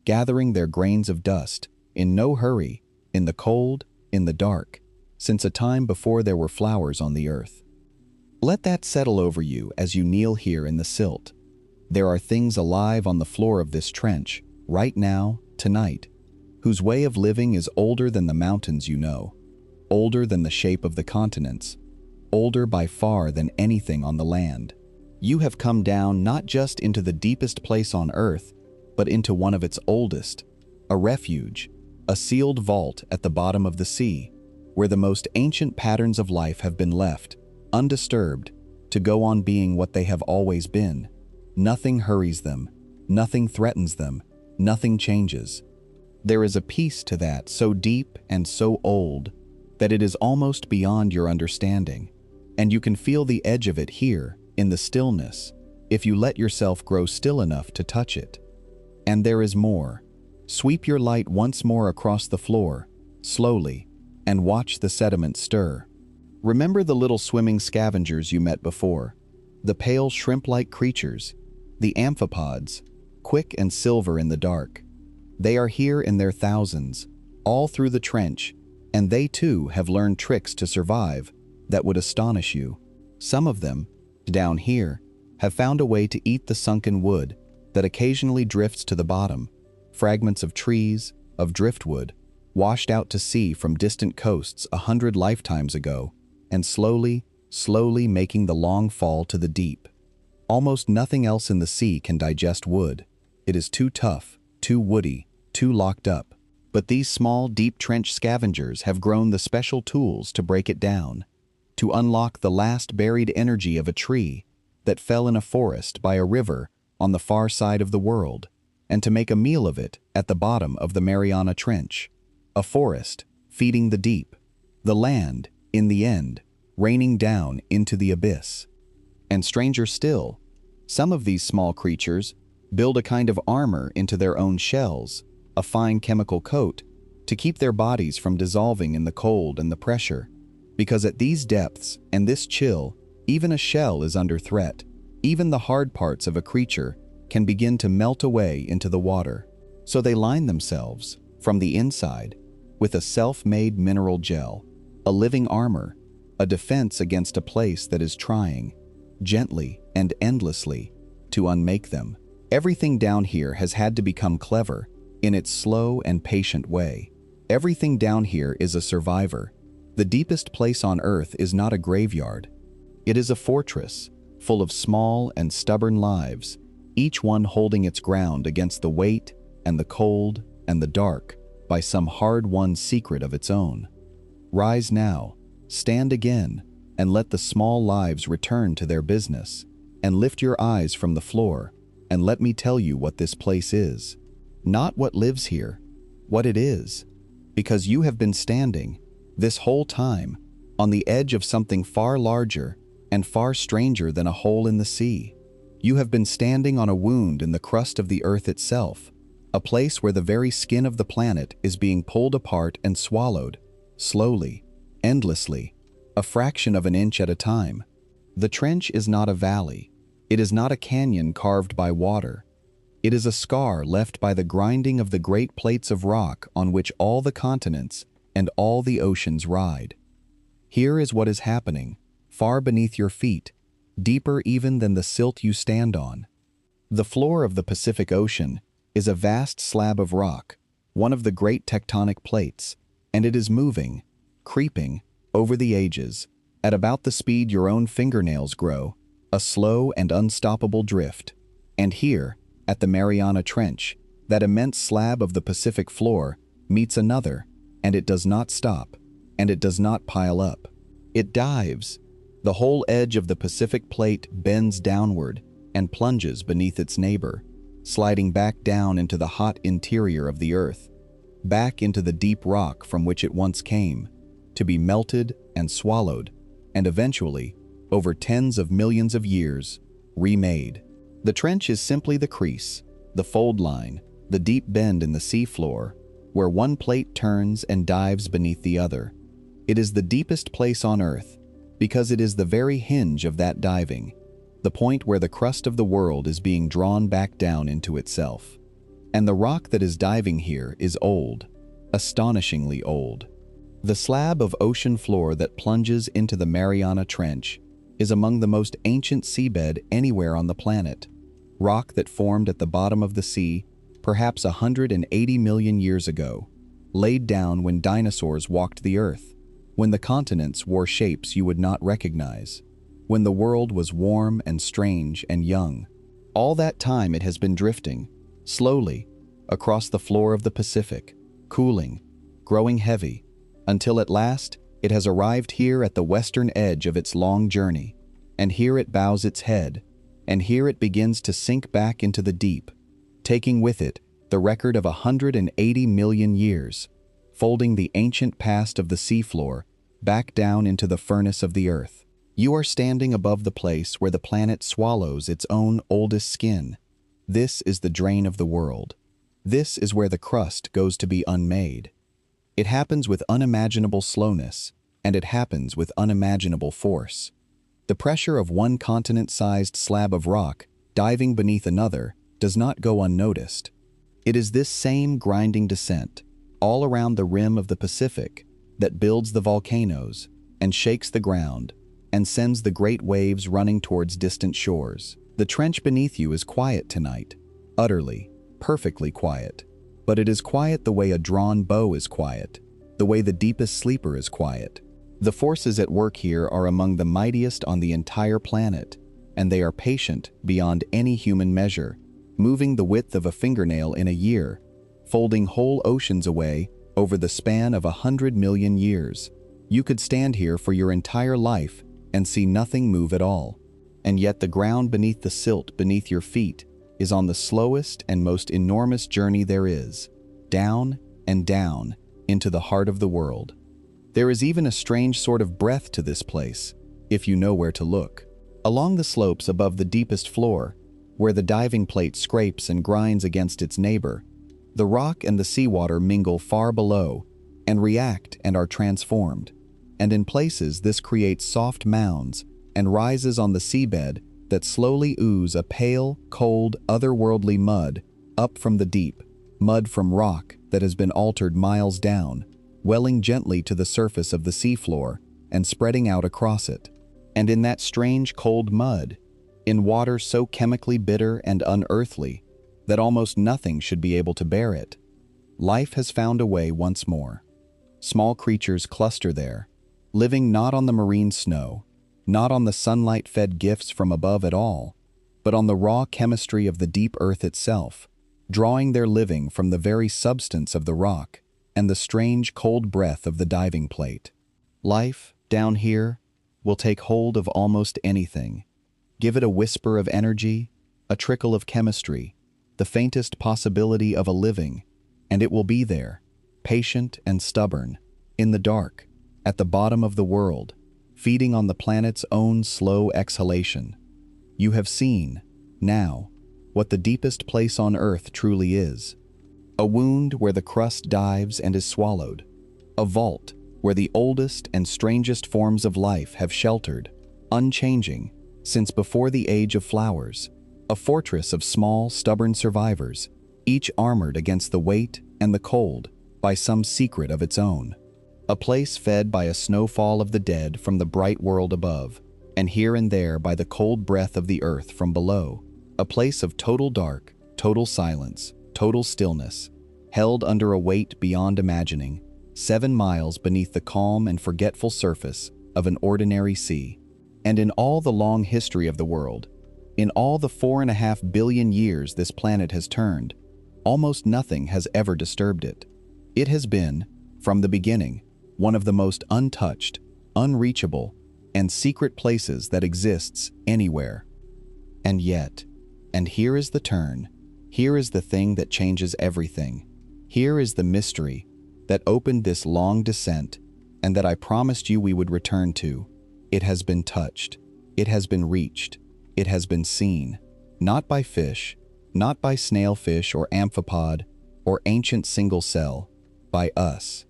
gathering their grains of dust, in no hurry, in the cold, in the dark, since a time before there were flowers on the earth. Let that settle over you as you kneel here in the silt. There are things alive on the floor of this trench, right now, tonight, whose way of living is older than the mountains you know, older than the shape of the continents, older by far than anything on the land. You have come down not just into the deepest place on earth, but into one of its oldest, a refuge, a sealed vault at the bottom of the sea, where the most ancient patterns of life have been left, undisturbed, to go on being what they have always been. Nothing hurries them, nothing threatens them, nothing changes. There is a peace to that so deep and so old that it is almost beyond your understanding, and you can feel the edge of it here in the stillness if you let yourself grow still enough to touch it. And there is more. Sweep your light once more across the floor, slowly, and watch the sediment stir. Remember the little swimming scavengers you met before, the pale shrimp-like creatures, the amphipods, quick and silver in the dark. They are here in their thousands, all through the trench, and they too have learned tricks to survive that would astonish you. Some of them, down here, have found a way to eat the sunken wood that occasionally drifts to the bottom, fragments of trees, of driftwood, washed out to sea from distant coasts 100 lifetimes ago, and slowly, slowly making the long fall to the deep. Almost nothing else in the sea can digest wood. It is too tough, too woody, too locked up. But these small, deep trench scavengers have grown the special tools to break it down, to unlock the last buried energy of a tree that fell in a forest by a river on the far side of the world, and to make a meal of it at the bottom of the Mariana Trench. A forest feeding the deep, the land, in the end, raining down into the abyss. And stranger still, some of these small creatures build a kind of armor into their own shells, a fine chemical coat, to keep their bodies from dissolving in the cold and the pressure, because at these depths and this chill, even a shell is under threat. Even the hard parts of a creature can begin to melt away into the water. So they line themselves, from the inside, with a self-made mineral gel, a living armor, a defense against a place that is trying, gently and endlessly, to unmake them. Everything down here has had to become clever in its slow and patient way. Everything down here is a survivor. The deepest place on earth is not a graveyard. It is a fortress, full of small and stubborn lives, each one holding its ground against the weight and the cold and the dark by some hard-won secret of its own. Rise now, stand again, and let the small lives return to their business, and lift your eyes from the floor, and let me tell you what this place is. Not what lives here, what it is, because you have been standing, this whole time, on the edge of something far larger and far stranger than a hole in the sea. You have been standing on a wound in the crust of the earth itself, a place where the very skin of the planet is being pulled apart and swallowed, slowly, endlessly, a fraction of an inch at a time. The trench is not a valley. It is not a canyon carved by water. It is a scar left by the grinding of the great plates of rock on which all the continents and all the oceans ride. Here is what is happening, far beneath your feet, deeper even than the silt you stand on. The floor of the Pacific Ocean is a vast slab of rock, one of the great tectonic plates, and it is moving, creeping, over the ages, at about the speed your own fingernails grow, a slow and unstoppable drift. And here, at the Mariana Trench, that immense slab of the Pacific floor meets another, and it does not stop, and it does not pile up. It dives. The whole edge of the Pacific plate bends downward and plunges beneath its neighbor, sliding back down into the hot interior of the earth, back into the deep rock from which it once came, to be melted and swallowed, and eventually, over tens of millions of years, remade. The trench is simply the crease, the fold line, the deep bend in the seafloor, where one plate turns and dives beneath the other. It is the deepest place on Earth, because it is the very hinge of that diving, the point where the crust of the world is being drawn back down into itself. And the rock that is diving here is old, astonishingly old. The slab of ocean floor that plunges into the Mariana Trench is among the most ancient seabed anywhere on the planet. Rock that formed at the bottom of the sea perhaps 180 million years ago, laid down when dinosaurs walked the earth, when the continents wore shapes you would not recognize, when the world was warm and strange and young. All that time it has been drifting, slowly, across the floor of the Pacific, cooling, growing heavy, until at last it has arrived here at the western edge of its long journey, and here it bows its head, and here it begins to sink back into the deep, taking with it the record of 180 million years, folding the ancient past of the seafloor back down into the furnace of the earth. You are standing above the place where the planet swallows its own oldest skin. This is the drain of the world. This is where the crust goes to be unmade. It happens with unimaginable slowness, and it happens with unimaginable force. The pressure of one continent-sized slab of rock diving beneath another does not go unnoticed. It is this same grinding descent, all around the rim of the Pacific, that builds the volcanoes, and shakes the ground, and sends the great waves running towards distant shores. The trench beneath you is quiet tonight, utterly, perfectly quiet. But it is quiet the way a drawn bow is quiet, the way the deepest sleeper is quiet. The forces at work here are among the mightiest on the entire planet, and they are patient beyond any human measure, moving the width of a fingernail in a year, folding whole oceans away over the span of 100 million years. You could stand here for your entire life and see nothing move at all, and yet the ground beneath the silt beneath your feet is on the slowest and most enormous journey there is, down and down into the heart of the world. There is even a strange sort of breath to this place, if you know where to look. Along the slopes above the deepest floor, where the diving plate scrapes and grinds against its neighbor, the rock and the seawater mingle far below and react and are transformed, and in places this creates soft mounds and rises on the seabed that slowly ooze a pale, cold, otherworldly mud up from the deep, mud from rock that has been altered miles down, welling gently to the surface of the seafloor and spreading out across it. And in that strange cold mud, in water so chemically bitter and unearthly that almost nothing should be able to bear it, life has found a way once more. Small creatures cluster there, living not on the marine snow, not on the sunlight-fed gifts from above at all, but on the raw chemistry of the deep earth itself, drawing their living from the very substance of the rock and the strange cold breath of the diving plate. Life, down here, will take hold of almost anything. Give it a whisper of energy, a trickle of chemistry, the faintest possibility of a living, and it will be there, patient and stubborn, in the dark, at the bottom of the world, feeding on the planet's own slow exhalation. You have seen, now, what the deepest place on Earth truly is. A wound where the crust dives and is swallowed. A vault where the oldest and strangest forms of life have sheltered, unchanging, since before the age of flowers. A fortress of small, stubborn survivors, each armored against the weight and the cold by some secret of its own. A place fed by a snowfall of the dead from the bright world above, and here and there by the cold breath of the earth from below. A place of total dark, total silence, total stillness, held under a weight beyond imagining, 7 miles beneath the calm and forgetful surface of an ordinary sea. And in all the long history of the world, in all the 4.5 billion years this planet has turned, almost nothing has ever disturbed it. It has been, from the beginning, one of the most untouched, unreachable, and secret places that exists anywhere. And yet, and here is the turn, here is the thing that changes everything. Here is the mystery that opened this long descent and that I promised you we would return to. It has been touched. It has been reached. It has been seen. Not by fish, not by snailfish or amphipod or ancient single cell, by us.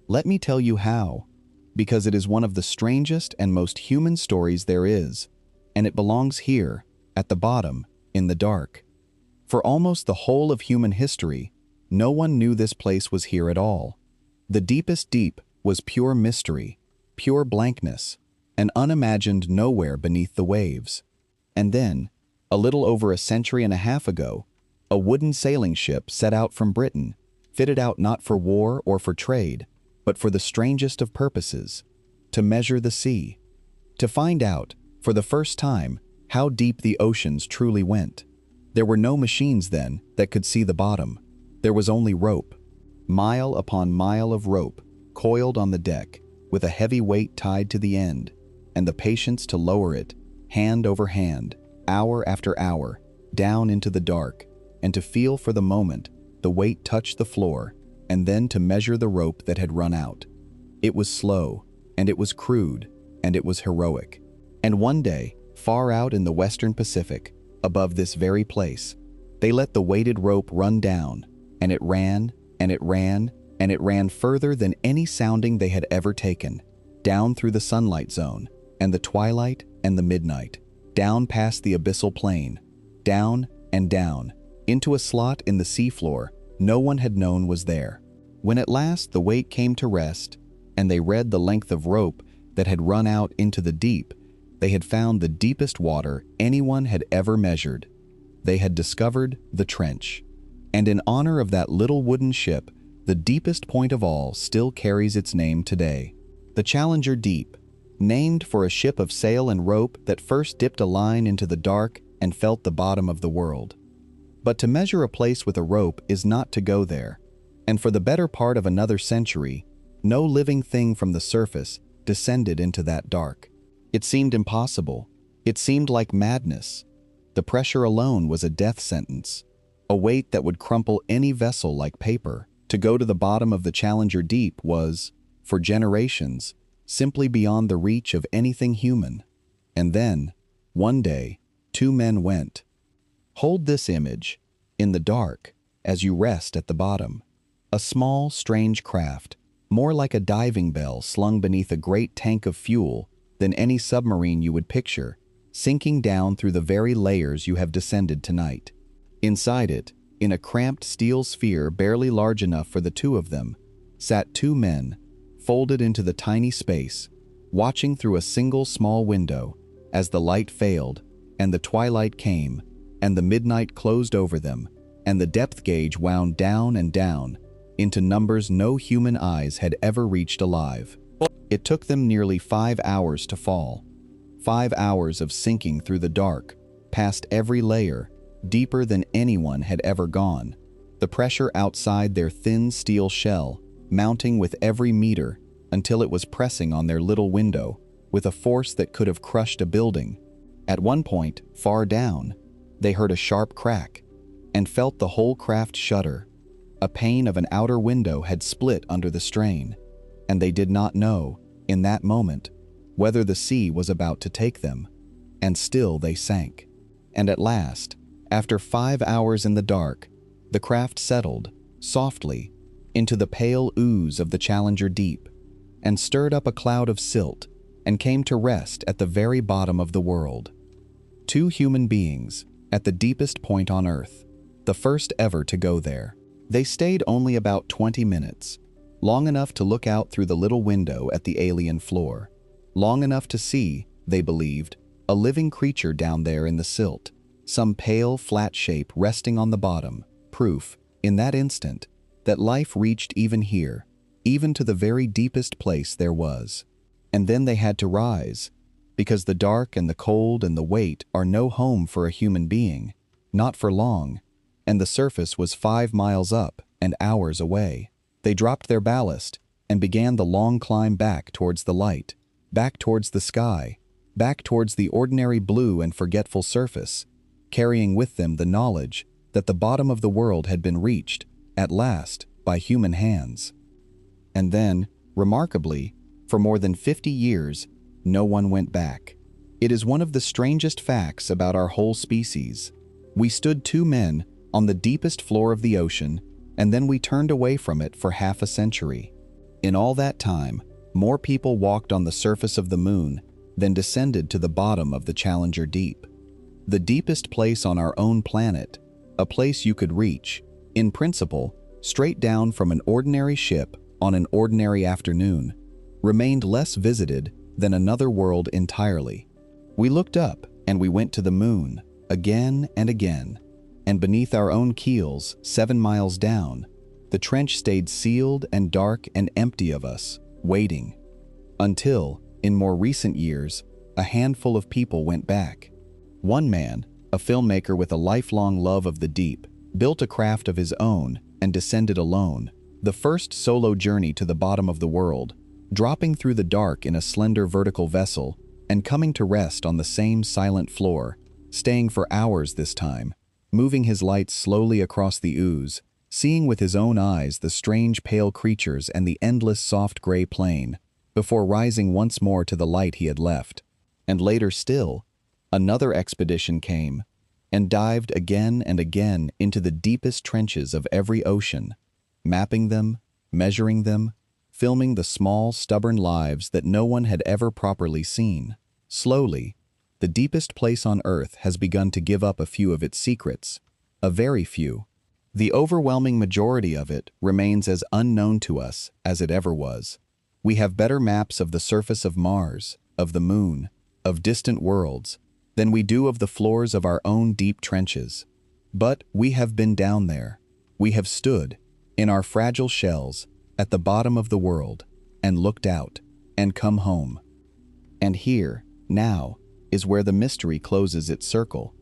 Let me tell you how, because it is one of the strangest and most human stories there is, and it belongs here, at the bottom, in the dark. For almost the whole of human history, no one knew this place was here at all. The deepest deep was pure mystery, pure blankness, an unimagined nowhere beneath the waves. And then, a little over a century and a half ago, a wooden sailing ship set out from Britain, fitted out not for war or for trade, but for the strangest of purposes, to measure the sea, to find out, for the first time, how deep the oceans truly went. There were no machines then that could see the bottom. There was only rope, mile upon mile of rope, coiled on the deck, with a heavy weight tied to the end, and the patience to lower it, hand over hand, hour after hour, down into the dark, and to feel for the moment the weight touch the floor, and then to measure the rope that had run out. It was slow, and it was crude, and it was heroic. And one day, far out in the western Pacific, above this very place, they let the weighted rope run down, and it ran, and it ran, and it ran further than any sounding they had ever taken, down through the sunlight zone, and the twilight, and the midnight, down past the abyssal plain, down and down, into a slot in the seafloor no one had known was there. When at last the weight came to rest, and they read the length of rope that had run out into the deep, they had found the deepest water anyone had ever measured. They had discovered the trench. And in honor of that little wooden ship, the deepest point of all still carries its name today. The Challenger Deep, named for a ship of sail and rope that first dipped a line into the dark and felt the bottom of the world. But to measure a place with a rope is not to go there, and for the better part of another century, no living thing from the surface descended into that dark. It seemed impossible. It seemed like madness. The pressure alone was a death sentence, a weight that would crumple any vessel like paper. To go to the bottom of the Challenger Deep was, for generations, simply beyond the reach of anything human. And then, one day, two men went. Hold this image, in the dark, as you rest at the bottom. A small, strange craft, more like a diving bell slung beneath a great tank of fuel than any submarine you would picture, sinking down through the very layers you have descended tonight. Inside it, in a cramped steel sphere barely large enough for the two of them, sat two men, folded into the tiny space, watching through a single small window as the light failed, and the twilight came, and the midnight closed over them, and the depth gauge wound down and down into numbers no human eyes had ever reached alive. It took them nearly 5 hours to fall. 5 hours of sinking through the dark, past every layer, deeper than anyone had ever gone. The pressure outside their thin steel shell, mounting with every meter until it was pressing on their little window with a force that could have crushed a building. At one point, far down, they heard a sharp crack and felt the whole craft shudder. A pane of an outer window had split under the strain, and they did not know, in that moment, whether the sea was about to take them, and still they sank. And at last, after 5 hours in the dark, the craft settled, softly, into the pale ooze of the Challenger Deep, and stirred up a cloud of silt, and came to rest at the very bottom of the world. Two human beings, at the deepest point on Earth, the first ever to go there. They stayed only about 20 minutes, long enough to look out through the little window at the alien floor, long enough to see, they believed, a living creature down there in the silt, some pale, flat shape resting on the bottom, proof, in that instant, that life reached even here, even to the very deepest place there was. And then they had to rise, because the dark and the cold and the weight are no home for a human being, not for long, and the surface was 5 miles up and hours away. They dropped their ballast and began the long climb back towards the light, back towards the sky, back towards the ordinary blue and forgetful surface, carrying with them the knowledge that the bottom of the world had been reached, at last, by human hands. And then, remarkably, For more than 50 years, no one went back. It is one of the strangest facts about our whole species. We stood two men on the deepest floor of the ocean, and then we turned away from it for half a century. In all that time, more people walked on the surface of the moon than descended to the bottom of the Challenger Deep. The deepest place on our own planet, a place you could reach, in principle, straight down from an ordinary ship on an ordinary afternoon, remained less visited than another world entirely. We looked up and we went to the moon, again and again, and beneath our own keels, 7 miles down, the trench stayed sealed and dark and empty of us, waiting. Until, in more recent years, a handful of people went back. One man, a filmmaker with a lifelong love of the deep, built a craft of his own and descended alone, the first solo journey to the bottom of the world, dropping through the dark in a slender vertical vessel and coming to rest on the same silent floor, staying for hours this time, moving his lights slowly across the ooze, seeing with his own eyes the strange pale creatures and the endless soft gray plain, before rising once more to the light he had left. And later still, another expedition came and dived again and again into the deepest trenches of every ocean, mapping them, measuring them, filming the small, stubborn lives that no one had ever properly seen. Slowly, the deepest place on Earth has begun to give up a few of its secrets, a very few. The overwhelming majority of it remains as unknown to us as it ever was. We have better maps of the surface of Mars, of the moon, of distant worlds, than we do of the floors of our own deep trenches. But we have been down there. We have stood, in our fragile shells, at the bottom of the world, and looked out, and come home. And here, now, is where the mystery closes its circle,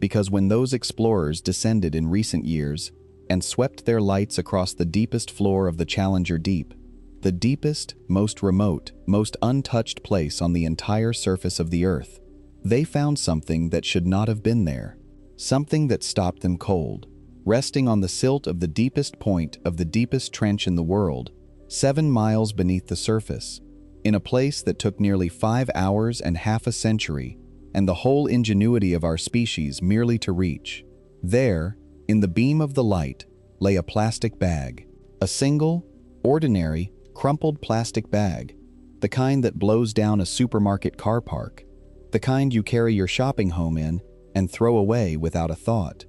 because when those explorers descended in recent years and swept their lights across the deepest floor of the Challenger Deep, the deepest, most remote, most untouched place on the entire surface of the Earth, they found something that should not have been there, something that stopped them cold, resting on the silt of the deepest point of the deepest trench in the world, 7 miles beneath the surface, in a place that took nearly 5 hours and half a century and the whole ingenuity of our species merely to reach. There, in the beam of the light, lay a plastic bag, a single, ordinary, crumpled plastic bag, the kind that blows down a supermarket car park, the kind you carry your shopping home in and throw away without a thought.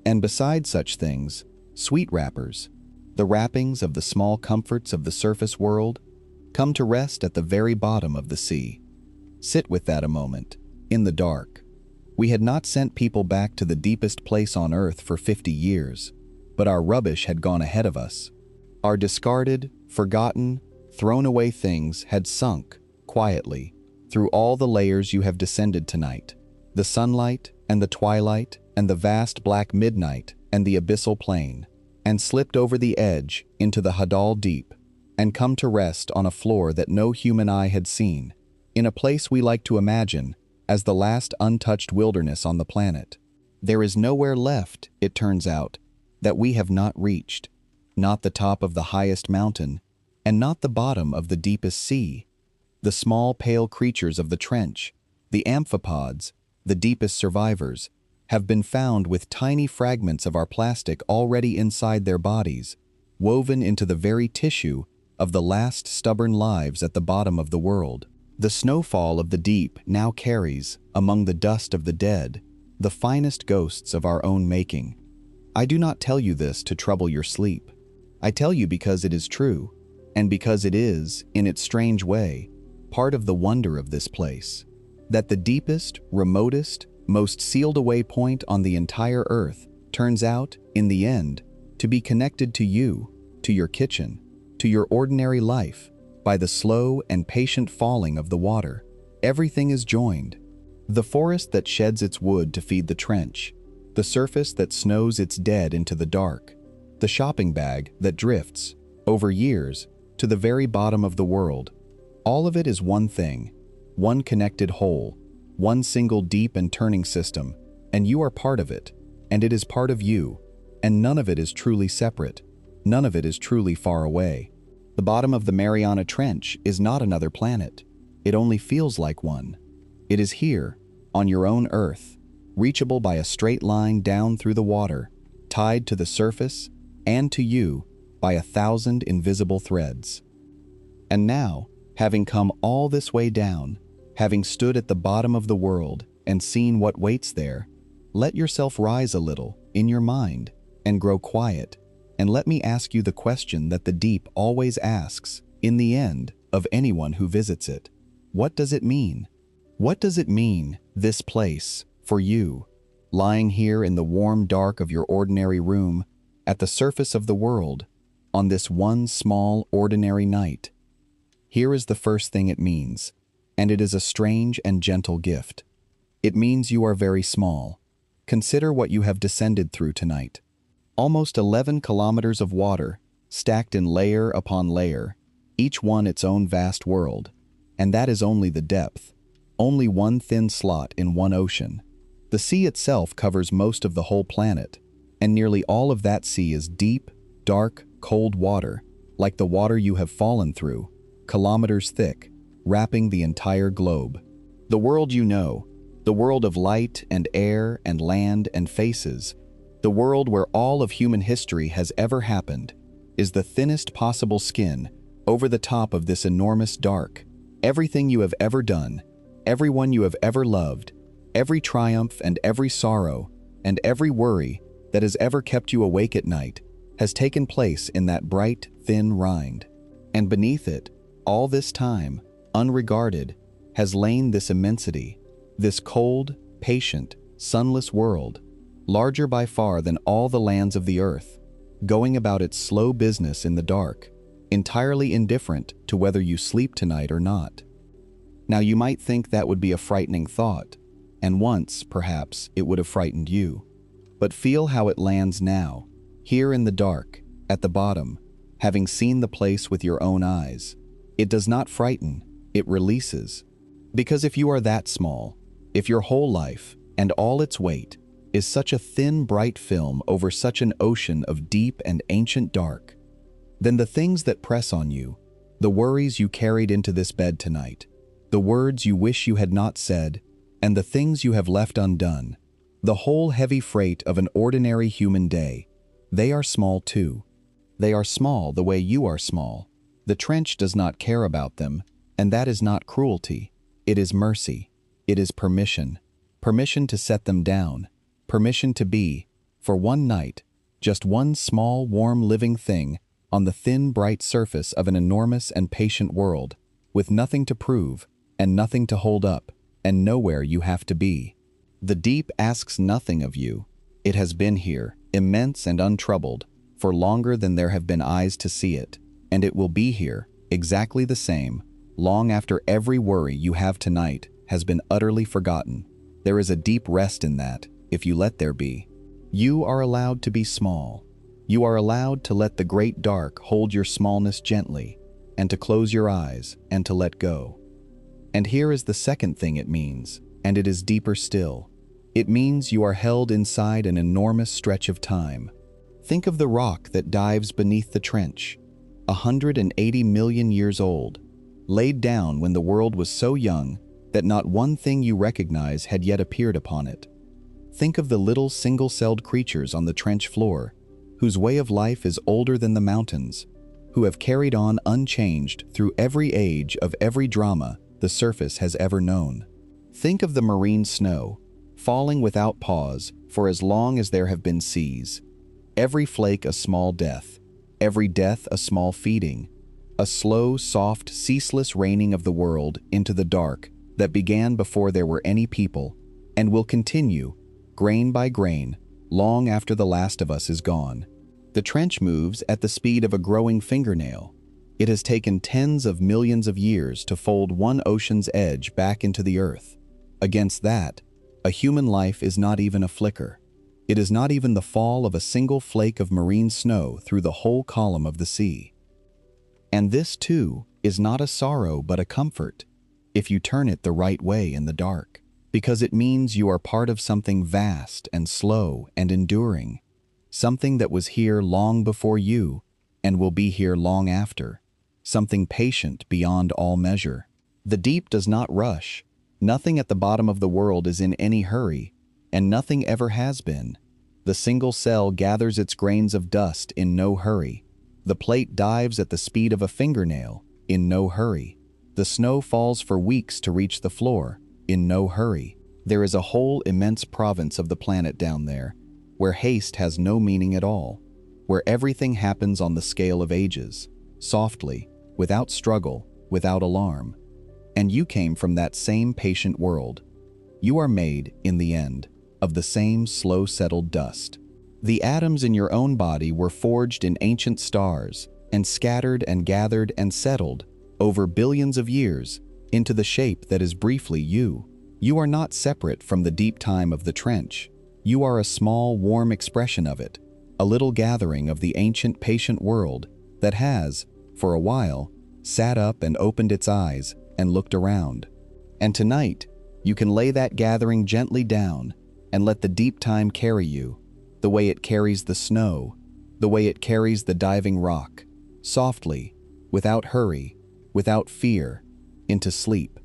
And besides such things, sweet wrappers, the wrappings of the small comforts of the surface world, come to rest at the very bottom of the sea. Sit with that a moment, in the dark. We had not sent people back to the deepest place on Earth for 50 years, but our rubbish had gone ahead of us. Our discarded, forgotten, thrown away things had sunk, quietly, through all the layers you have descended tonight, the sunlight and the twilight and the vast black midnight and the abyssal plain, and slipped over the edge into the Hadal deep, and come to rest on a floor that no human eye had seen, in a place we like to imagine as the last untouched wilderness on the planet. There is nowhere left, it turns out, that we have not reached, not the top of the highest mountain, and not the bottom of the deepest sea. The small pale creatures of the trench, the amphipods, the deepest survivors, have been found with tiny fragments of our plastic already inside their bodies, woven into the very tissue of the last stubborn lives at the bottom of the world. The snowfall of the deep now carries, among the dust of the dead, the finest ghosts of our own making. I do not tell you this to trouble your sleep. I tell you because it is true, and because it is, in its strange way, part of the wonder of this place, that the deepest, remotest, most sealed-away point on the entire Earth turns out, in the end, to be connected to you, to your kitchen, to your ordinary life, by the slow and patient falling of the water. Everything is joined. The forest that sheds its wood to feed the trench, the surface that snows its dead into the dark, the shopping bag that drifts, over years, to the very bottom of the world. All of it is one thing, one connected whole, one single deep and turning system, and you are part of it, and it is part of you, and none of it is truly separate, none of it is truly far away. The bottom of the Mariana Trench is not another planet. It only feels like one. It is here, on your own Earth, reachable by a straight line down through the water, tied to the surface and to you by 1,000 invisible threads. And now, having come all this way down, having stood at the bottom of the world and seen what waits there, let yourself rise a little in your mind and grow quiet, and let me ask you the question that the deep always asks, in the end, of anyone who visits it. What does it mean? What does it mean, this place, for you, lying here in the warm dark of your ordinary room, at the surface of the world, on this one small, ordinary night? Here is the first thing it means, and it is a strange and gentle gift. It means you are very small. Consider what you have descended through tonight. Almost 11 kilometers of water, stacked in layer upon layer, each one its own vast world. And that is only the depth, only one thin slot in one ocean. The sea itself covers most of the whole planet, and nearly all of that sea is deep, dark, cold water, like the water you have fallen through, kilometers thick, wrapping the entire globe. The world you know, the world of light and air and land and faces, the world where all of human history has ever happened, is the thinnest possible skin over the top of this enormous dark. Everything you have ever done, everyone you have ever loved, every triumph and every sorrow, and every worry that has ever kept you awake at night has taken place in that bright, thin rind. And beneath it, all this time, unregarded, has lain this immensity, this cold, patient, sunless world, larger by far than all the lands of the earth, going about its slow business in the dark, entirely indifferent to whether you sleep tonight or not. Now you might think that would be a frightening thought, and once, perhaps, it would have frightened you. But feel how it lands now, here in the dark, at the bottom, having seen the place with your own eyes. It does not frighten, it releases. Because if you are that small, if your whole life, and all its weight, is such a thin, bright film over such an ocean of deep and ancient dark, then the things that press on you, the worries you carried into this bed tonight, the words you wish you had not said, and the things you have left undone, the whole heavy freight of an ordinary human day, they are small too. They are small the way you are small. The trench does not care about them, and that is not cruelty. It is mercy. It is permission. Permission to set them down. Permission to be, for one night, just one small, warm, living thing on the thin, bright surface of an enormous and patient world, with nothing to prove, and nothing to hold up, and nowhere you have to be. The deep asks nothing of you. It has been here, immense and untroubled, for longer than there have been eyes to see it, and it will be here, exactly the same, long after every worry you have tonight has been utterly forgotten. There is a deep rest in that, if you let there be. You are allowed to be small. You are allowed to let the great dark hold your smallness gently, and to close your eyes and to let go. And here is the second thing it means, and it is deeper still. It means you are held inside an enormous stretch of time. Think of the rock that dives beneath the trench, 180 million years old, laid down when the world was so young that not one thing you recognize had yet appeared upon it. Think of the little single-celled creatures on the trench floor, whose way of life is older than the mountains, who have carried on unchanged through every age of every drama the surface has ever known. Think of the marine snow, falling without pause for as long as there have been seas. Every flake a small death, every death a small feeding, a slow, soft, ceaseless raining of the world into the dark that began before there were any people, and will continue, grain by grain, long after the last of us is gone. The trench moves at the speed of a growing fingernail. It has taken tens of millions of years to fold one ocean's edge back into the earth. Against that, a human life is not even a flicker. It is not even the fall of a single flake of marine snow through the whole column of the sea. And this, too, is not a sorrow but a comfort, if you turn it the right way in the dark, because it means you are part of something vast and slow and enduring, something that was here long before you and will be here long after. something patient beyond all measure. The deep does not rush. Nothing at the bottom of the world is in any hurry, and nothing ever has been. The single cell gathers its grains of dust in no hurry. The plate dives at the speed of a fingernail, in no hurry. The snow falls for weeks to reach the floor, in no hurry. There is a whole immense province of the planet down there, where haste has no meaning at all, where everything happens on the scale of ages, softly, without struggle, without alarm. And you came from that same patient world. You are made, in the end, of the same slow-settled dust. The atoms in your own body were forged in ancient stars and scattered and gathered and settled over billions of years into the shape that is briefly you. You are not separate from the deep time of the trench. You are a small, warm expression of it, a little gathering of the ancient patient world that has, for a while, sat up and opened its eyes and looked around. And tonight, you can lay that gathering gently down and let the deep time carry you, the way it carries the snow, the way it carries the diving rock, softly, without hurry, without fear, into sleep.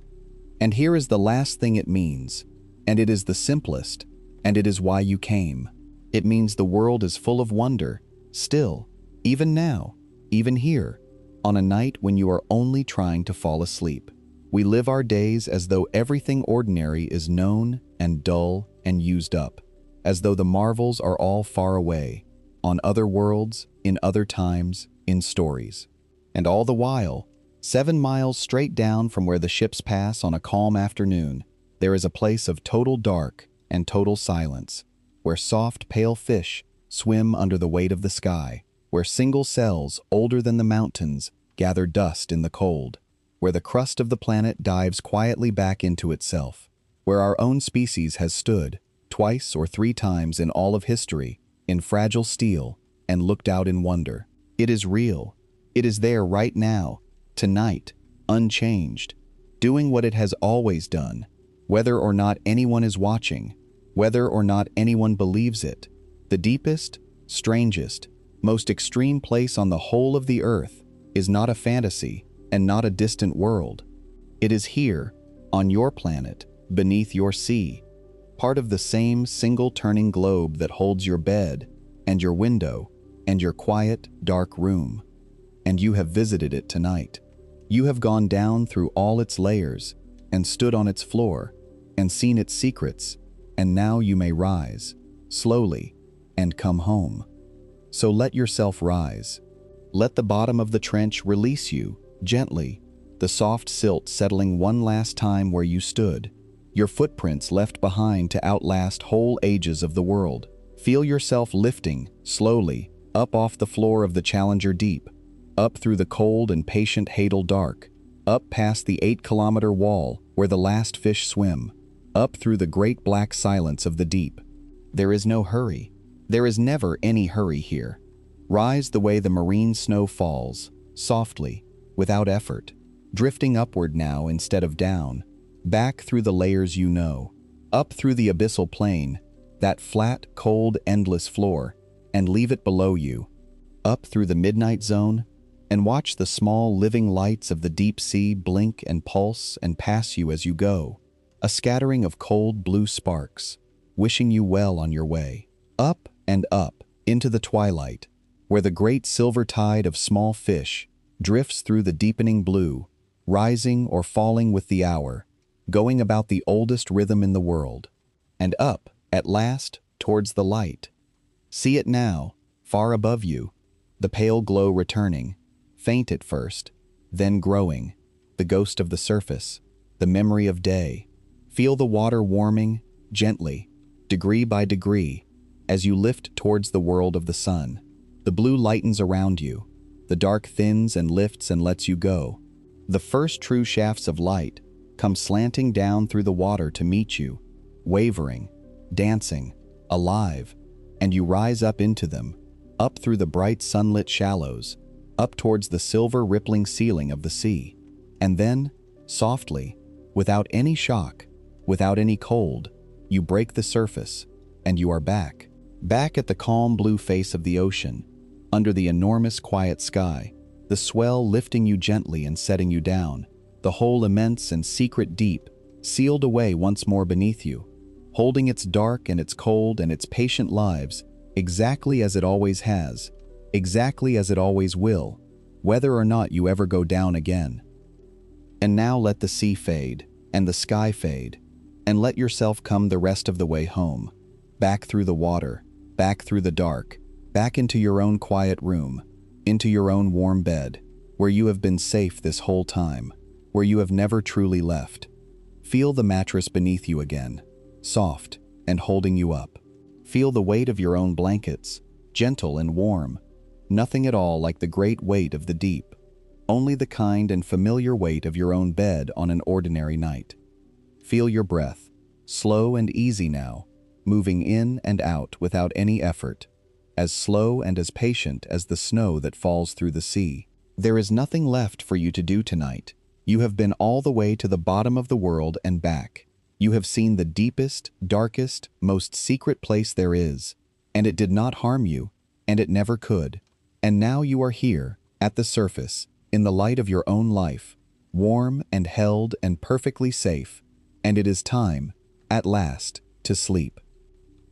And here is the last thing it means, and it is the simplest, and it is why you came. It means the world is full of wonder, still, even now, even here, on a night when you are only trying to fall asleep. We live our days as though everything ordinary is known and dull and used up, as though the marvels are all far away, on other worlds, in other times, in stories. And all the while, 7 miles straight down from where the ships pass on a calm afternoon, there is a place of total dark and total silence, where soft, pale fish swim under the weight of the sky, where single cells older than the mountains gather dust in the cold, where the crust of the planet dives quietly back into itself, where our own species has stood, twice or 3 times in all of history, in fragile steel, and looked out in wonder. It is real. It is there right now, tonight, unchanged, doing what it has always done, whether or not anyone is watching, whether or not anyone believes it. The deepest, strangest, most extreme place on the whole of the earth is not a fantasy and not a distant world. It is here, on your planet, beneath your sea, part of the same single turning globe that holds your bed and your window and your quiet, dark room. And you have visited it tonight. You have gone down through all its layers and stood on its floor and seen its secrets, and now you may rise, slowly, and come home. So let yourself rise. Let the bottom of the trench release you, gently, the soft silt settling one last time where you stood, your footprints left behind to outlast whole ages of the world. Feel yourself lifting, slowly, up off the floor of the Challenger Deep, up through the cold and patient Hadal dark, up past the 8-kilometer wall where the last fish swim, up through the great black silence of the deep. There is no hurry. There is never any hurry here. Rise the way the marine snow falls, softly, without effort, drifting upward now instead of down, back through the layers you know, up through the abyssal plain, that flat, cold, endless floor, and leave it below you, up through the midnight zone, and watch the small living lights of the deep sea blink and pulse and pass you as you go, a scattering of cold blue sparks, wishing you well on your way, up and up into the twilight, where the great silver tide of small fish drifts through the deepening blue, rising or falling with the hour, going about the oldest rhythm in the world, and up, at last, towards the light. See it now, far above you, the pale glow returning, faint at first, then growing, the ghost of the surface, the memory of day. Feel the water warming, gently, degree by degree, as you lift towards the world of the sun. The blue lightens around you, the dark thins and lifts and lets you go. The first true shafts of light come slanting down through the water to meet you, wavering, dancing, alive, and you rise up into them, up through the bright sunlit shallows, up towards the silver rippling ceiling of the sea. And then, softly, without any shock, without any cold, you break the surface, and you are back. Back at the calm blue face of the ocean, under the enormous quiet sky, the swell lifting you gently and setting you down, the whole immense and secret deep sealed away once more beneath you, holding its dark and its cold and its patient lives exactly as it always has, exactly as it always will, whether or not you ever go down again. And now let the sea fade, and the sky fade, and let yourself come the rest of the way home, back through the water, back through the dark, back into your own quiet room, into your own warm bed, where you have been safe this whole time, where you have never truly left. Feel the mattress beneath you again, soft and holding you up. Feel the weight of your own blankets, gentle and warm, nothing at all like the great weight of the deep, only the kind and familiar weight of your own bed on an ordinary night. Feel your breath, slow and easy now, moving in and out without any effort, as slow and as patient as the snow that falls through the sea. There is nothing left for you to do tonight. You have been all the way to the bottom of the world and back. You have seen the deepest, darkest, most secret place there is, and it did not harm you, and it never could. And now you are here, at the surface, in the light of your own life, warm and held and perfectly safe, and it is time, at last, to sleep.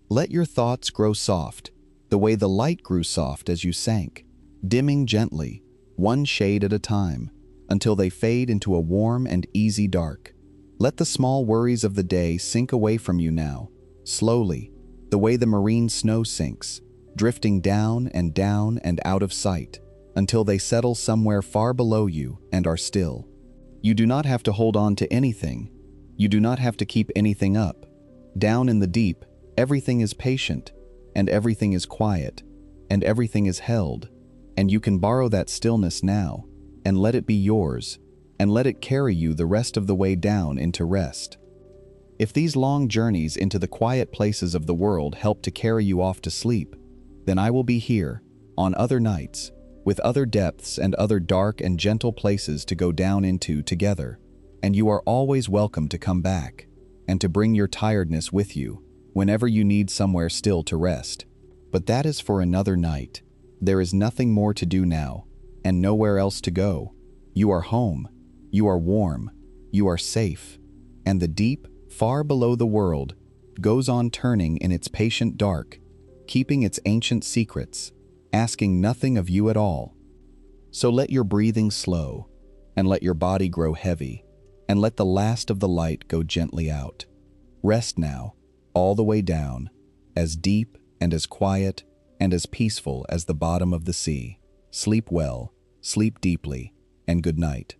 Let your thoughts grow soft, the way the light grew soft as you sank, dimming gently, one shade at a time, until they fade into a warm and easy dark. Let the small worries of the day sink away from you now, slowly, the way the marine snow sinks, drifting down and out of sight, until they settle somewhere far below you and are still. You do not have to hold on to anything. You do not have to keep anything up. Down in the deep, everything is patient, and everything is quiet, and everything is held, and you can borrow that stillness now, and let it be yours, and let it carry you the rest of the way down into rest. If these long journeys into the quiet places of the world help to carry you off to sleep, then I will be here, on other nights, with other depths and other dark and gentle places to go down into together, and you are always welcome to come back, and to bring your tiredness with you, whenever you need somewhere still to rest. But that is for another night. There is nothing more to do now, and nowhere else to go. You are home, you are warm, you are safe, and the deep, far below the world, goes on turning in its patient dark, keeping its ancient secrets, asking nothing of you at all. So let your breathing slow, and let your body grow heavy, and let the last of the light go gently out. Rest now, all the way down, as deep and as quiet and as peaceful as the bottom of the sea. Sleep well, sleep deeply, and good night.